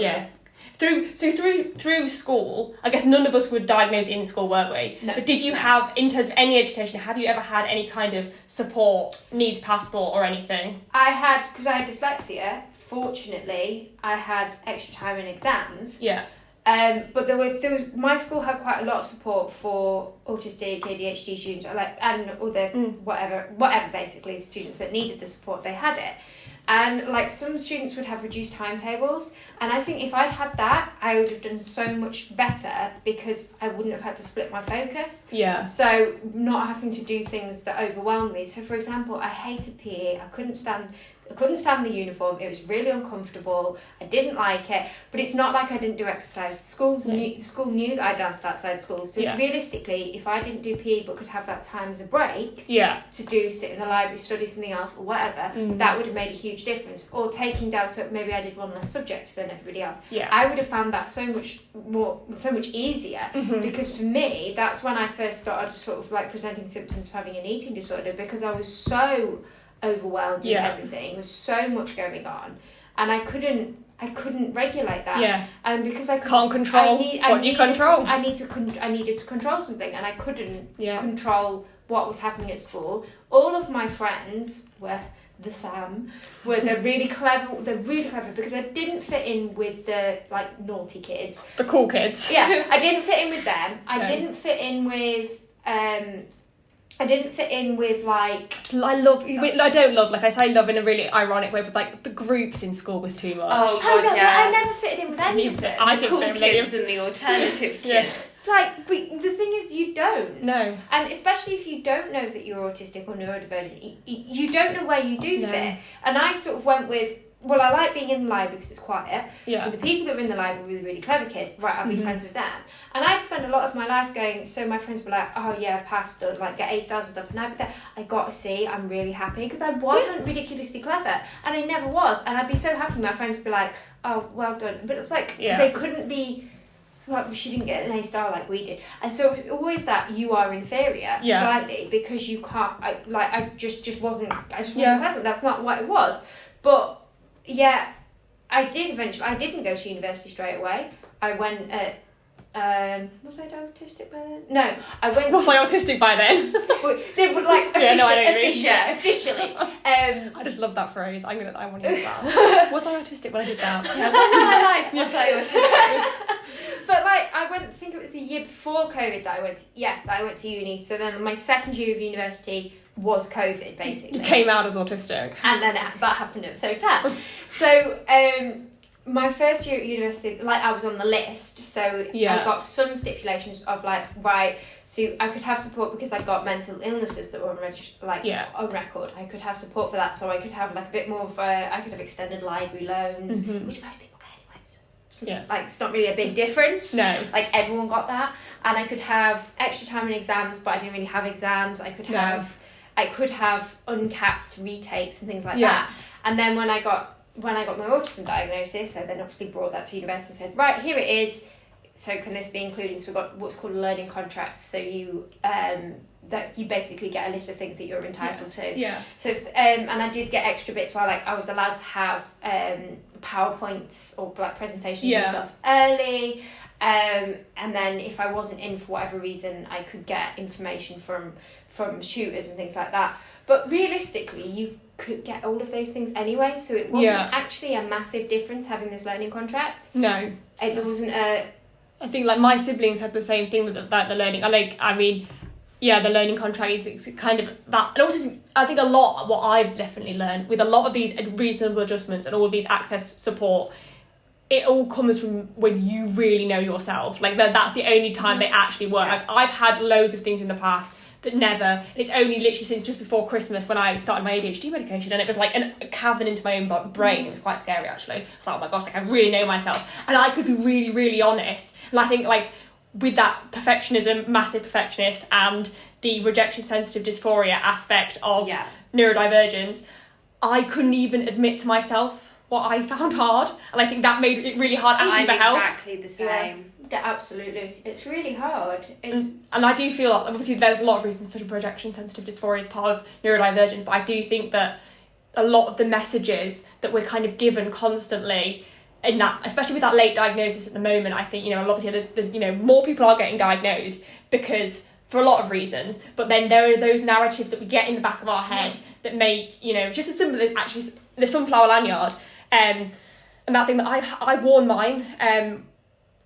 not Through school, I guess none of us were diagnosed in school, weren't we? No. But did you have, in terms of any education, have you ever had any kind of support, needs passport or anything? I had, because I had dyslexia, fortunately, I had extra time in exams. Yeah. But there was my school had quite a lot of support for autistic, ADHD students, and other whatever basically the students that needed the support, they had it. And like some students would have reduced timetables, and I think if I'd had that, I would have done so much better because I wouldn't have had to split my focus. Yeah. So not having to do things that overwhelmed me. So for example, I hated PE. I couldn't stand the uniform. It was really uncomfortable. I didn't like it. But it's not like I didn't do exercise. The school knew that I danced outside school. So realistically, if I didn't do PE but could have that time as a break to sit in the library, study something else or whatever, that would have made a huge difference. Or taking down, so maybe I did one less subject than everybody else. Yeah. I would have found that so much easier because for me, that's when I first started sort of like presenting symptoms of having an eating disorder, because I was so overwhelmed with everything. There was so much going on, and I couldn't regulate that. Yeah. And because I can't control, what do you control? I needed to control something, and I couldn't control what was happening at school. All of my friends were they're really clever. They're really clever because I didn't fit in with the like naughty kids, the cool kids. Yeah, I didn't fit in with them. I didn't fit in with like... I don't love, like I say love in a really ironic way, but like the groups in school was too much. Oh God, I never fitted in with any of them. I the didn't cool fit in kids and the alternative kids. It's like, but the thing is, you don't. No. And especially if you don't know that you're autistic or neurodivergent, you don't know where you do fit. And I sort of went with, well, I like being in the library because it's quiet. Yeah. And the people that were in the library were the really clever kids. Right, I'll be friends with them. And I'd spend a lot of my life going, so my friends were like, oh yeah, I passed, or like get A stars and stuff. And I'd be like, I got a C, I'm really happy. Because I wasn't ridiculously clever. And I never was. And I'd be so happy. My friends would be like, oh, well done. But it's like, they couldn't be... Like, she didn't get an A star like we did, and so it was always that you are inferior slightly because you can't. I just wasn't clever. That's not what it was. But I did eventually. I didn't go to university straight away. I went at. Was I autistic by then? No, I went. Was I autistic by then? They would like officially. I just love that phrase. I want to use that. Was I autistic when I did that? Yeah, what in my life was I autistic? But like I think it was the year before COVID that I went to uni. So then my second year of university was COVID basically. You came out as autistic. And then that happened at the same time. So my first year at university, like I was on the list, so I got some stipulations of like, right, so I could have support because I got mental illnesses that were on record. I could have support for that, so I could have like a bit more of I could have extended library loans, which most people get anyways. Yeah. Like it's not really a big difference. No. Like everyone got that. And I could have extra time in exams, but I didn't really have exams. I could have uncapped retakes and things like that. And then when I got when I got my autism diagnosis, I then obviously brought that to university and said, right, here it is. So can this be included? So we've got what's called a learning contract. So you that you basically get a list of things that you're entitled to. Yeah. So it's, and I did get extra bits where like I was allowed to have PowerPoints or like presentations and stuff early. And then if I wasn't in for whatever reason, I could get information from tutors and things like that. But realistically, you could get all of those things anyway. So it wasn't actually a massive difference having this learning contract. No. It wasn't a... I think like my siblings had the same thing with the learning. The learning contract is kind of that. And also, I think a lot of what I've definitely learned with a lot of these reasonable adjustments and all of these access support, it all comes from when you really know yourself. Like that's the only time they actually work. Yeah. Like, I've had loads of things in the past that never. It's only literally since just before Christmas when I started my ADHD medication, and it was like a cavern into my own brain. It was quite scary actually. It's like, oh my gosh, like I really know myself, and I could be really, really honest. And I think like with that perfectionism, massive perfectionist, and the rejection sensitive dysphoria aspect of neurodivergence, I couldn't even admit to myself what I found hard, and I think that made it really hard asking for help. Exactly the same. Yeah, absolutely. It's really hard. And I do feel like, obviously there's a lot of reasons for rejection sensitive dysphoria as part of neurodivergence, but I do think that a lot of the messages that we're kind of given constantly in that, especially with that late diagnosis at the moment, I think, obviously there's more people are getting diagnosed because for a lot of reasons, but then there are those narratives that we get in the back of our head that make, just as simple as actually the sunflower lanyard, and that thing that I worn mine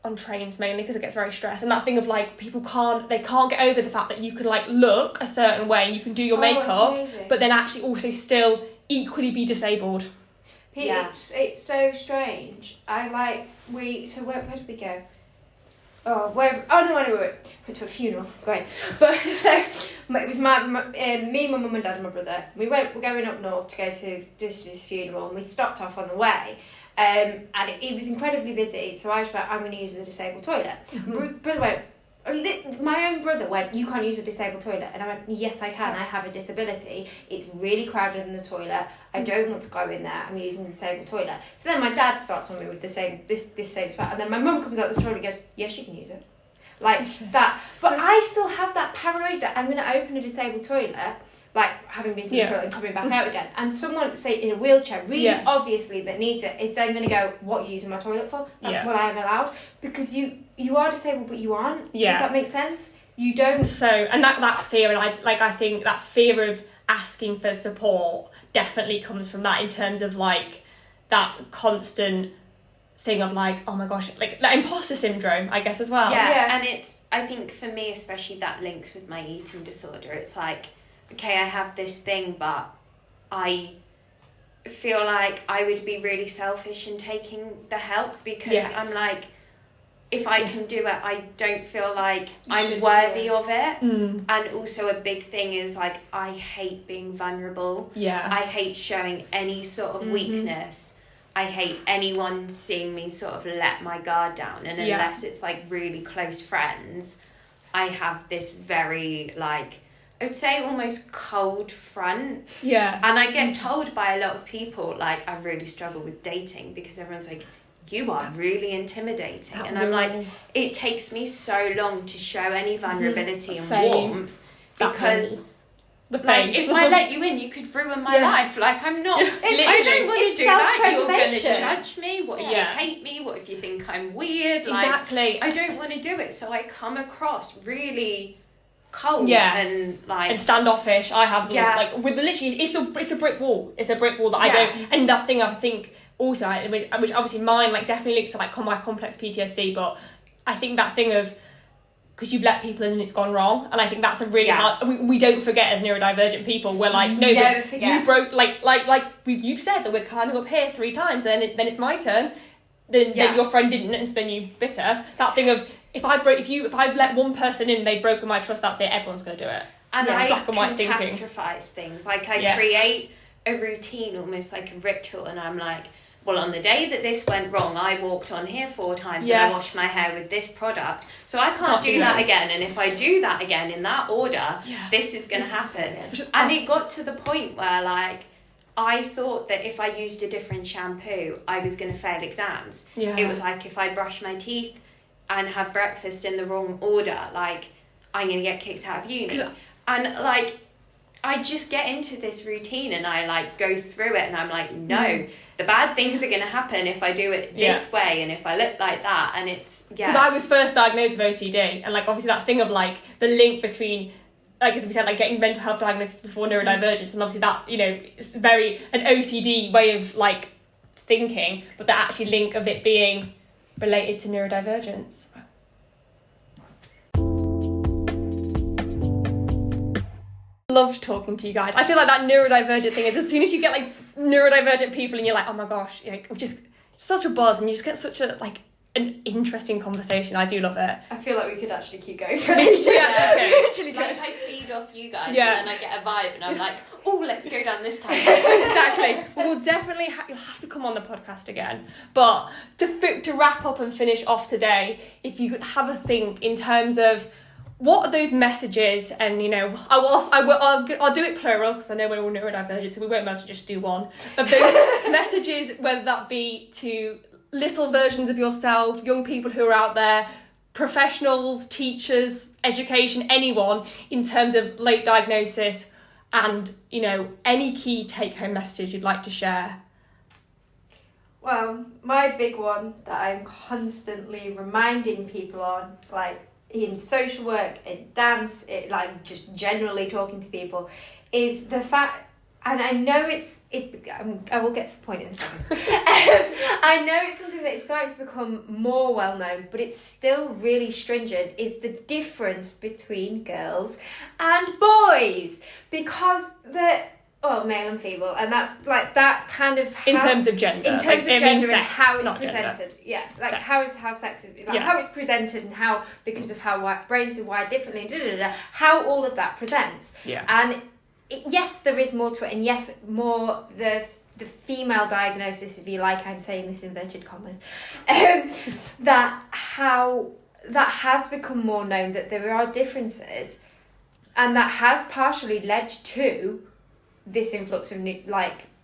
on trains mainly because it gets very stressed, and that thing of like people can't get over the fact that you can like look a certain way, you can do your makeup, but then actually also still equally be disabled. It's so strange. Where did we go? Went to a funeral. Great. But so it was me, my mum and dad and my brother. We're going up north to go to this funeral, and we stopped off on the way. And it was incredibly busy, so I was like, I'm going to use the disabled toilet. My own brother went, you can't use a disabled toilet. And I went, yes, I can. I have a disability. It's really crowded in the toilet. I don't want to go in there. I'm using the disabled toilet. So then my dad starts on me with this same spot. And then my mum comes out the toilet and goes, yes, you can use it. Like that. But I still have that paranoid that I'm going to open a disabled toilet, like having been to the toilet and coming back out again. And someone, say in a wheelchair, really obviously that needs it, is then going to go, what are you using my toilet for? Like, well, I am allowed. Because you are disabled, but you aren't. Yeah. Does that make sense? You don't. So, and that fear, and I think that fear of asking for support definitely comes from that, in terms of like that constant thing of like, oh my gosh, like that imposter syndrome, I guess, as well. Yeah. And I think for me especially, that links with my eating disorder. It's like, okay, I have this thing, but I feel like I would be really selfish in taking the help, because I'm like, if I can do it, I don't feel like I'm worthy of it. And also a big thing is like, I hate being vulnerable. I hate showing any sort of weakness. I hate anyone seeing me sort of let my guard down, and unless it's like really close friends, I have this very like, I would say almost cold front. And I get told by a lot of people, like, I really struggle with dating, because everyone's like, you are really intimidating. And I'm like, it takes me so long to show any vulnerability and warmth, because like, if I let you in, you could ruin my life. Like, I'm not, I don't want to do that. You're going to judge me. What if you hate me? What if you think I'm weird? Like, exactly. I don't want to do it. So I come across really cold and like, and standoffish. I have like with the literally, it's a brick wall. It's a brick wall that I don't. And that thing, I think also, which obviously mine like definitely links to like my complex PTSD, but I think that thing of, because you've let people in and it's gone wrong, and I think that's a really hard. We don't forget as neurodivergent people. We're like, no, but you broke like you've said that we're climbing up here 3 times, then it's my turn. Then your friend didn't, and so then you bitter. That thing of, if I've let one person in, they've broken my trust, that's it. Everyone's going to do it. And I black and white catastrophize things. Like I create a routine, almost like a ritual, and I'm like, well, on the day that this went wrong, I walked on here 4 times and I washed my hair with this product. So I can't do that again. And if I do that again in that order, this is going to happen. And it got to the point where, like, I thought that if I used a different shampoo, I was going to fail exams. Yeah. It was like if I brush my teeth and have breakfast in the wrong order, like, I'm going to get kicked out of uni. And, like, I just get into this routine and I, like, go through it and I'm like, no, the bad things are going to happen if I do it this way and if I look like that. And it's, Because I was first diagnosed with OCD, and, like, obviously that thing of, like, the link between, like, as we said, like, getting mental health diagnosis before neurodivergence, and obviously that, you know, it's very an OCD way of, like, thinking, but the actual link of it being related to neurodivergence. Loved talking to you guys. I feel like that neurodivergent thing is, as soon as you get, like, neurodivergent people and you're like, oh my gosh, like, just such a buzz, and you just get such a, like, an interesting conversation. I do love it. I feel like we could actually keep going. Like, I feed off you guys and then I get a vibe and I'm like, oh, let's go down this time. Exactly. We'll definitely you'll have to come on the podcast again. But to wrap up and finish off today, if you could have a think in terms of what are those messages, and, you know, I'll do it plural because I know we're all neurodivergent, so we won't be able to just do one of those messages, whether that be to little versions of yourself, young people who are out there, professionals, teachers, education, anyone, in terms of late diagnosis, and, you know, any key take-home messages you'd like to share. Well, my big one that I'm constantly reminding people on, like, in social work, in dance, like, just generally talking to people, is the fact, and I know I will get to the point in a second. I know it's something that is starting to become more well known, but it's still really stringent, is the difference between girls and boys. Because male and female, and that's, like, that kind of in terms of gender. In terms of gender sex, and how it's presented. Gender. Yeah, like Sex. how sex is, like, how it's presented, and how, because of how brains are wired differently, how all of that presents. Yeah. And yes, there is more to it, and yes, more the female diagnosis, if you like, I'm saying this in inverted commas, that has become more known, that there are differences, and that has partially led to this influx of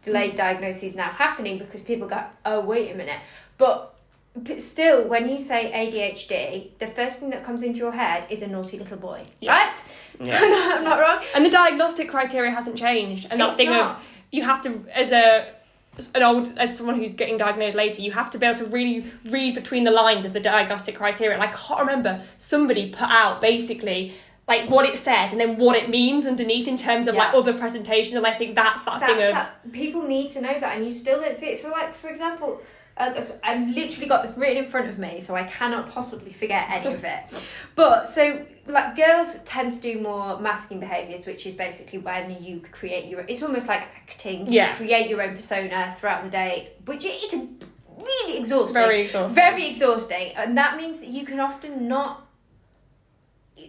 delayed diagnoses now happening, because people go, oh, wait a minute. But still, when you say ADHD, the first thing that comes into your head is a naughty little boy, right? Yeah. I'm not wrong. And the diagnostic criteria hasn't changed, and that It's thing not. of, you have to, as someone who's getting diagnosed later, you have to be able to really read between the lines of the diagnostic criteria. And I can't remember, somebody put out basically, like, what it says and then what it means underneath in terms of like other presentations, and I think that's thing of people need to know that, and you still don't see it. So, like, for example, I've literally got this written in front of me, so I cannot possibly forget any of it. But so, like, girls tend to do more masking behaviours, which is basically when you create it's almost like acting. You create your own persona throughout the day, which it's really exhausting. Very exhausting. Very exhausting, and that means that you can often not.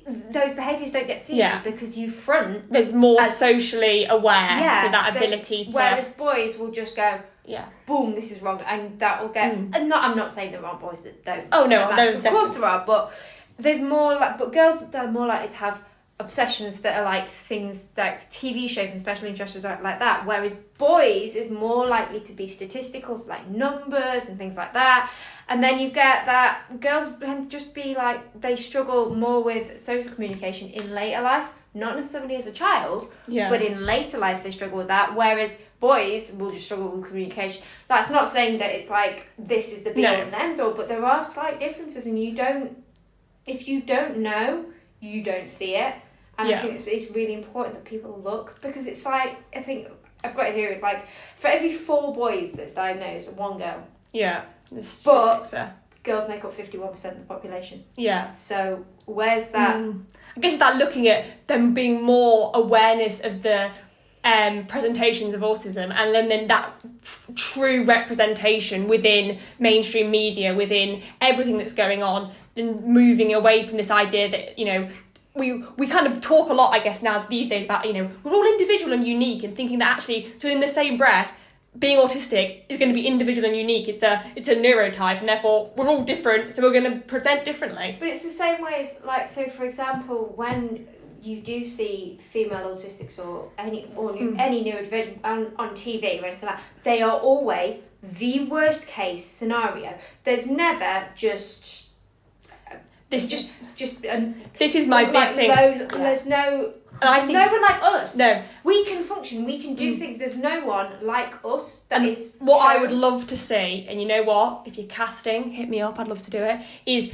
Those behaviours don't get seen because you front. There's more socially aware, so that ability to. Whereas boys will just go, yeah, boom, this is wrong, and that will get. And I'm not saying there aren't boys that don't. Oh no, of course there are, but there's more but girls that are more likely to have obsessions that are like things like TV shows and special interests like that. Whereas boys is more likely to be statistical, so like numbers and things like that. And then you get that girls tend to just be like, they struggle more with social communication in later life, not necessarily as a child, but in later life they struggle with that, whereas boys will just struggle with communication. That's not saying that it's like, this is the be all and end all, but there are slight differences, and if you don't know, you don't see it. And I think it's really important that people look, because it's like, I think, I've got it here, like, for every 4 boys that's diagnosed, 1 girl. Yeah. But girls make up 51% of the population. Yeah. So where's that? I guess that looking at them being more awareness of the presentations of autism, and then that true representation within mainstream media, within everything that's going on, and moving away from this idea that, you know, we kind of talk a lot, I guess, now these days about, you know, we're all individual and unique, and thinking that actually, so in the same breath, being autistic is going to be individual and unique. It's a neurotype, and therefore we're all different, so we're going to present differently. But it's the same way as, like, so for example, when you do see female autistics or any neurodivergent on TV or anything like that, they are always the worst case scenario. There's never just this is my big thing. There's no one like us. No, we can function. We can do things. There's no one like us that is. What I would love to see, and you know what, if you're casting, hit me up. I'd love to do it. Is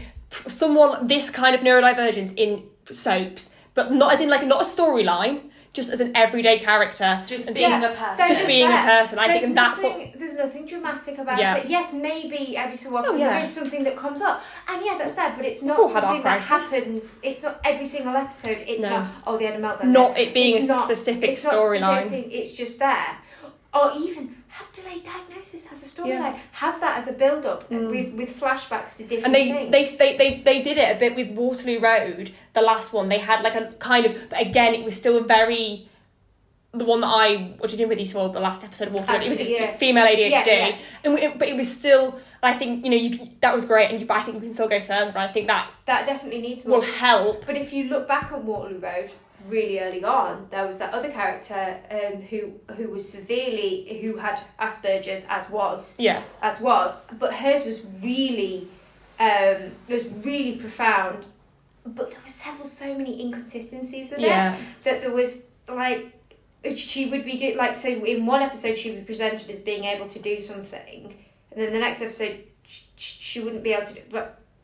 someone this kind of neurodivergence in soaps, but not as in like not a storyline, just as an everyday character, just being a person. Just being a person. I think that's what. There's nothing dramatic about it. Yes, maybe every so often there is something that comes up, and that's there, but it's not something that happens. It's not every single episode. It's not. Oh, they had a meltdown. Not it being a specific storyline. It's just there, or even have delayed diagnosis as a storyline. Have that as a build up with flashbacks to different things. And they did it a bit with Waterloo Road. The last one they had like a kind of, but again it was still a very. The one that I watched in with you saw the last episode of Waterloo, it was female ADHD, but it was still. I think that was great, and I think we can still go further. And I think that definitely needs will help. But if you look back at Waterloo Road, really early on, there was that other character who was who had Asperger's as was, but hers was really profound. But there was so many inconsistencies with it that there was like. She would be so in one episode she would be presented as being able to do something, and then the next episode she wouldn't be able to do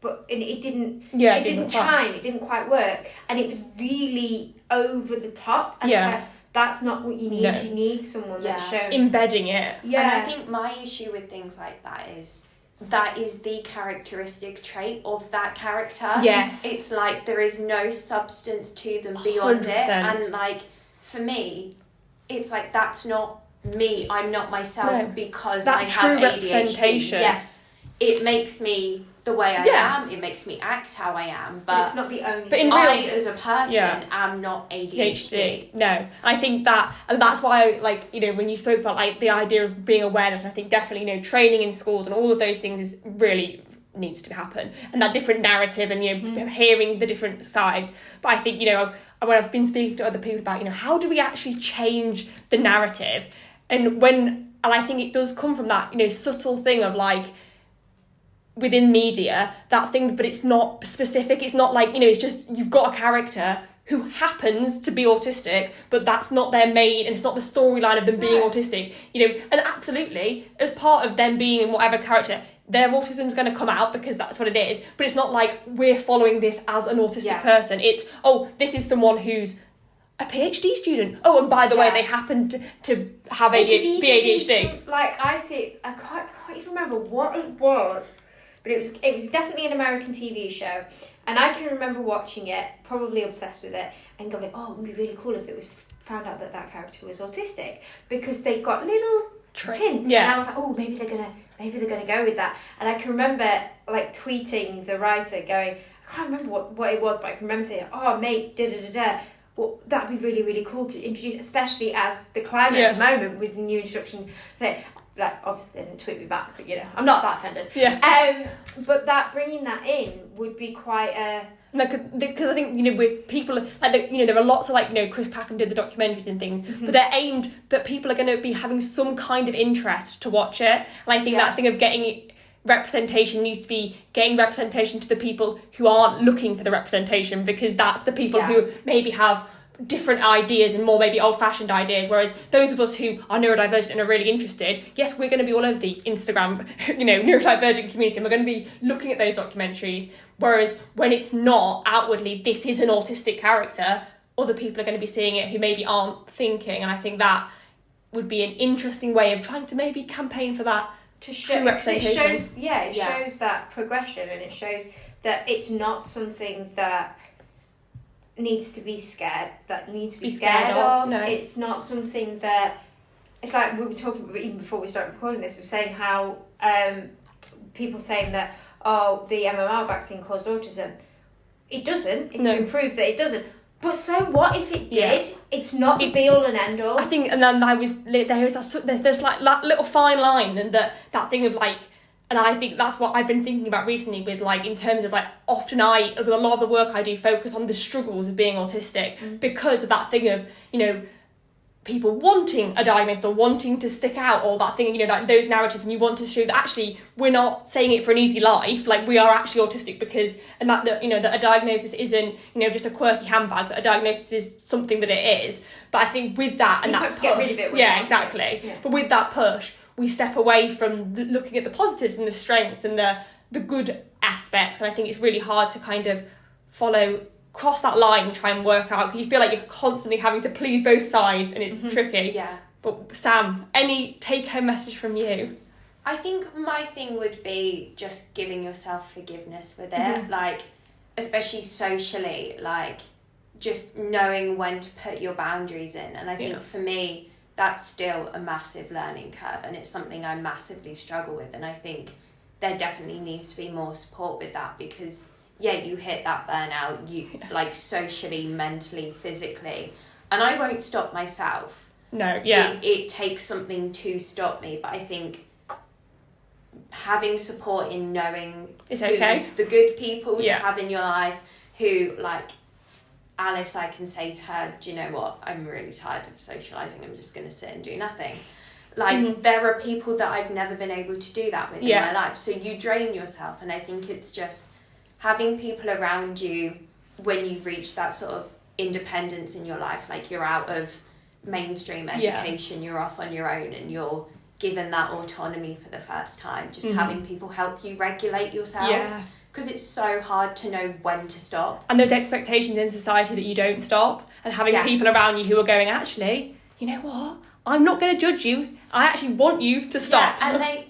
but it didn't chime, it didn't quite work, and it was really over the top, and it's like, that's not what you need. You need someone that's shown embedding it. And I think my issue with things like that is the characteristic trait of that character. Yes, it's like there is no substance to them beyond 100%. It, and like for me it's like that's not me. I'm not myself because I have ADHD. Yes, it makes me the way I am. It makes me act how I am. But it's not the only. But I, as a person, am not ADHD. No, I think that, and that's why, when you spoke about the idea of being awareness, and I think definitely training in schools and all of those things is really needs to happen, and that different narrative and hearing the different sides. But I think when I've been speaking to other people about, how do we actually change the narrative? And I think it does come from that, subtle thing of within media, that thing, but it's not specific. It's not it's just, you've got a character who happens to be autistic, but that's not their main, and it's not the storyline of them being autistic, and absolutely, as part of them being in whatever character, their autism's going to come out because that's what it is, but it's not like we're following this as an autistic person. It's, this is someone who's a PhD student. Oh, and by the way, they happen to have ADHD. I see it, I can't even remember what it was, but it was definitely an American TV show, and I can remember watching it, probably obsessed with it, and going, it would be really cool if it was found out that character was autistic, because they got little hints, and I was like, maybe they're gonna go with that. And I can remember tweeting the writer going, I can't remember what it was, but I can remember saying, mate, well, that'd be really, really cool to introduce, especially as the climate at the moment with the new instruction thing. Obviously they didn't tweet me back, but I'm not that offended. But bringing that in would be quite a. No, because I think with people there are lots of Chris Packham did the documentaries and things, but they're aimed, but people are going to be having some kind of interest to watch it, and I think that thing of getting representation needs to be getting representation to the people who aren't looking for the representation, because that's the people who maybe have different ideas and more maybe old-fashioned ideas, whereas those of us who are neurodivergent and are really interested, yes, we're going to be all over the Instagram neurodivergent community, and we're going to be looking at those documentaries. Whereas when it's not outwardly, this is an autistic character, other people are going to be seeing it who maybe aren't thinking, and I think that would be an interesting way of trying to maybe campaign for that to show representation. It shows that progression, and it shows that it's not something that needs to be scared of. No. It's not something that, it's like we were talking about even before we started recording this, we were saying how people saying that the MMR vaccine caused autism. It doesn't. It's been proved that it doesn't. But so what if it did? It's not the be all and end all. I think, and then there's that little fine line, and that thing of And I think that's what I've been thinking about recently with, like, in terms of, like, often with a lot of the work I do, focus on the struggles of being autistic because of that thing of, you know, people wanting a diagnosis or wanting to stick out, or that thing, you know, that those narratives, and you want to show that actually we're not saying it for an easy life, like we are actually autistic because, and that, you know, that a diagnosis isn't, you know, just a quirky handbag, that a diagnosis is something that it is. But I think with that and that push, get rid of it exactly. Yeah. But with that push, we step away from looking at the positives and the strengths and the good aspects, and I think it's really hard to kind of cross that line and try and work out, because you feel like you're constantly having to please both sides, and it's tricky. Yeah. But Sam, any take-home message from you? I think my thing would be just giving yourself forgiveness with it, like, especially socially, like, just knowing when to put your boundaries in. And I think for me, that's still a massive learning curve, and it's something I massively struggle with. And I think there definitely needs to be more support with that, because you hit that burnout, like, socially, mentally, physically, and I won't stop myself. No, it takes something to stop me, but I think having support in knowing it's okay, who's the good people to have in your life, who, like Alice, I can say to her, do you know what, I'm really tired of socialising, I'm just going to sit and do nothing. Like, there are people that I've never been able to do that with in my life, so you drain yourself. And I think it's just having people around you when you reach that sort of independence in your life, like you're out of mainstream education, you're off on your own, and you're given that autonomy for the first time, just having people help you regulate yourself, because it's so hard to know when to stop, and those expectations in society that you don't stop, and having people around you who are going, actually, you know what, I'm not going to judge you, I actually want you to stop. And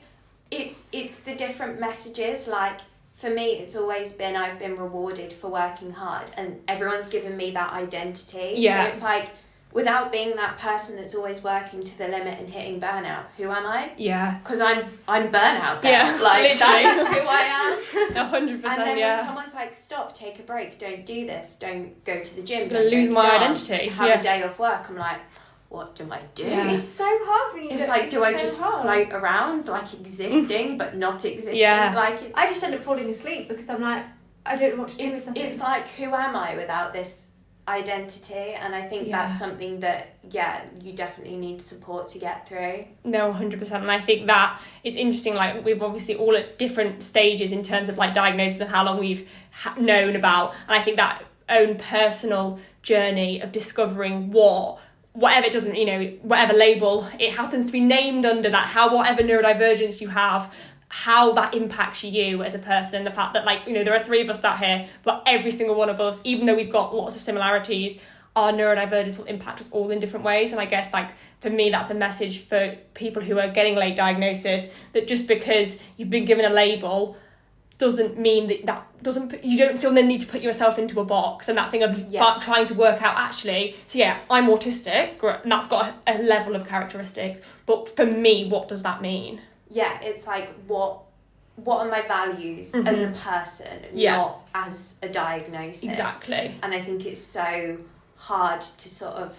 it's the different messages. Like, for me, it's always been, I've been rewarded for working hard, and everyone's given me that identity. So it's like, without being that person that's always working to the limit and hitting burnout, who am I? Yeah. Because I'm burnout now. Yeah, like, literally. That is who I am. 100%, And then when someone's like, stop, take a break, don't do this, don't go to the gym, don't lose go to my dance, identity. have a day off work, I'm like, what do I do? It's so hard when you It's like, do I just float around, like, existing but not existing? Like, I just end up falling asleep because I'm like, I don't know what to do with something. It's like, who am I without this identity? And I think that's something that you definitely need support to get through. No, 100%. And I think that it's interesting, like, we've obviously all at different stages in terms of, like, diagnosis and how long we've known about, and I think that own personal journey of discovering whatever it doesn't, you know, whatever label it happens to be named under, that how whatever neurodivergence you have, how that impacts you as a person, and the fact that, like, you know, there are three of us sat here, but every single one of us, even though we've got lots of similarities, our neurodivergence will impact us all in different ways. And I guess, like, for me, that's a message for people who are getting late diagnosis, that just because you've been given a label doesn't mean you don't feel the need to put yourself into a box, and that thing of trying to work out, actually, so I'm autistic, and that's got a level of characteristics, but for me, what does that mean? It's like, what are my values as a person, not as a diagnosis. Exactly. And I think it's so hard to sort of,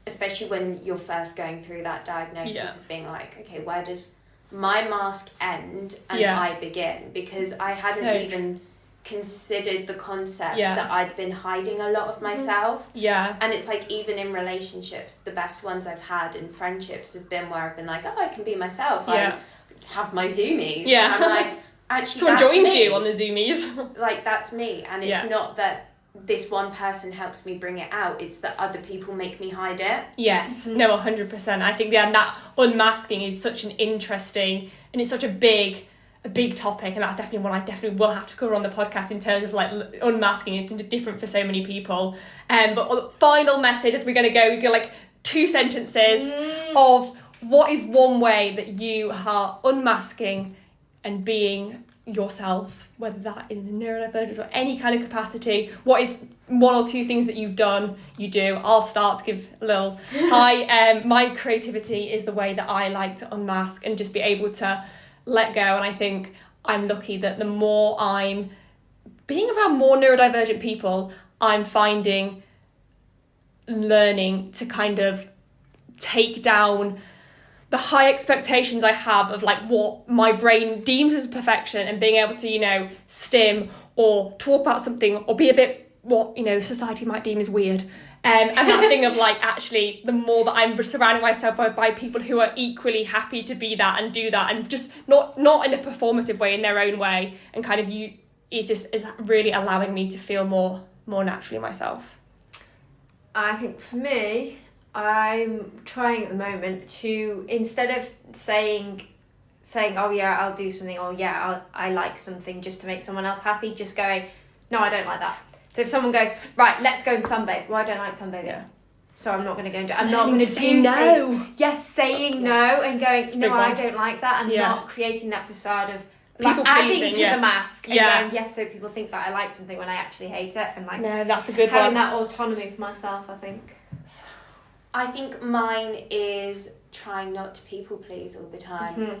especially when you're first going through that diagnosis, of being like, okay, where does my mask end and I begin? Because I hadn't even considered the concept that I'd been hiding a lot of myself. And it's like, even in relationships, the best ones I've had in friendships have been where I've been like, I can be myself. I have my zoomies. And I'm like, actually, someone joins you on the zoomies. Like, that's me. And it's not that this one person helps me bring it out, it's that other people make me hide it. Yes, no, 100%. I think that unmasking is such an interesting, and it's such a big topic, and that's definitely one I definitely will have to cover on the podcast, in terms of, like, unmasking is different for so many people. But final message, as we're going to go, we go like 2 sentences of what is one way that you are unmasking and being yourself, whether that in neurodivergence or any kind of capacity. What is 1 or 2 things that you do? I'll start to give a little my creativity is the way that I like to unmask and just be able to let go. And I think I'm lucky that the more I'm being around more neurodivergent people, I'm finding learning to kind of take down the high expectations I have of like what my brain deems as perfection, and being able to, you know, stim or talk about something or be a bit what, you know, society might deem as weird. And that thing of like, actually, the more that I'm surrounding myself by people who are equally happy to be that and do that, and just not in a performative way, in their own way, and kind of is really allowing me to feel more naturally myself. I think for me, I'm trying at the moment to, instead of saying, oh yeah, I'll do something, or yeah, I like something just to make someone else happy, just going, no, I don't like that. So if someone goes, right, let's go and sunbathe. Well, I don't like sunbathing. Yeah. So I'm not going to go and do it. I'm not going to say no. Yes, saying no and going, no, I don't like that, and not creating that facade of like adding to the mask and going, yes, so people think that I like something when I actually hate it, and like no, that's a good having one. that autonomy for myself, I think. I think mine is trying not to people please all the time.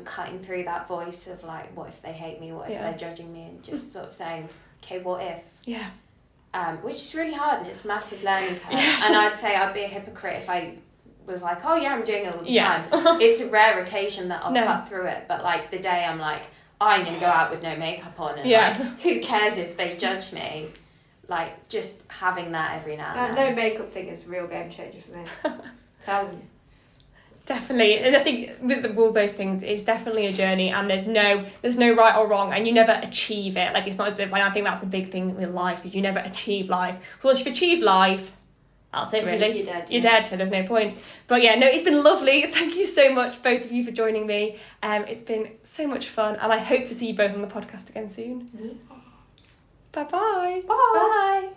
Cutting through that voice of like, what if they hate me? What if they're judging me? And just sort of saying, okay, what if? Yeah. Which is really hard, and it's a massive learning curve. Yes. And I'd say I'd be a hypocrite if I was like, oh yeah, I'm doing it all the time. It's a rare occasion that I'll cut through it, but like the day I'm like, I'm going to go out with no makeup on, and like, who cares if they judge me? Like, just having that every now and then. No makeup thing is a real game changer for me. Telling you. Definitely, and I think with all those things, it's definitely a journey, and there's no right or wrong, and you never achieve it. Like, it's not as if, I think that's the big thing with life, is you never achieve life. So once you've achieved life, that's it really. You're dead, so there's no point. But yeah, no, it's been lovely. Thank you so much, both of you, for joining me. It's been so much fun, and I hope to see you both on the podcast again soon. Bye-bye. Bye.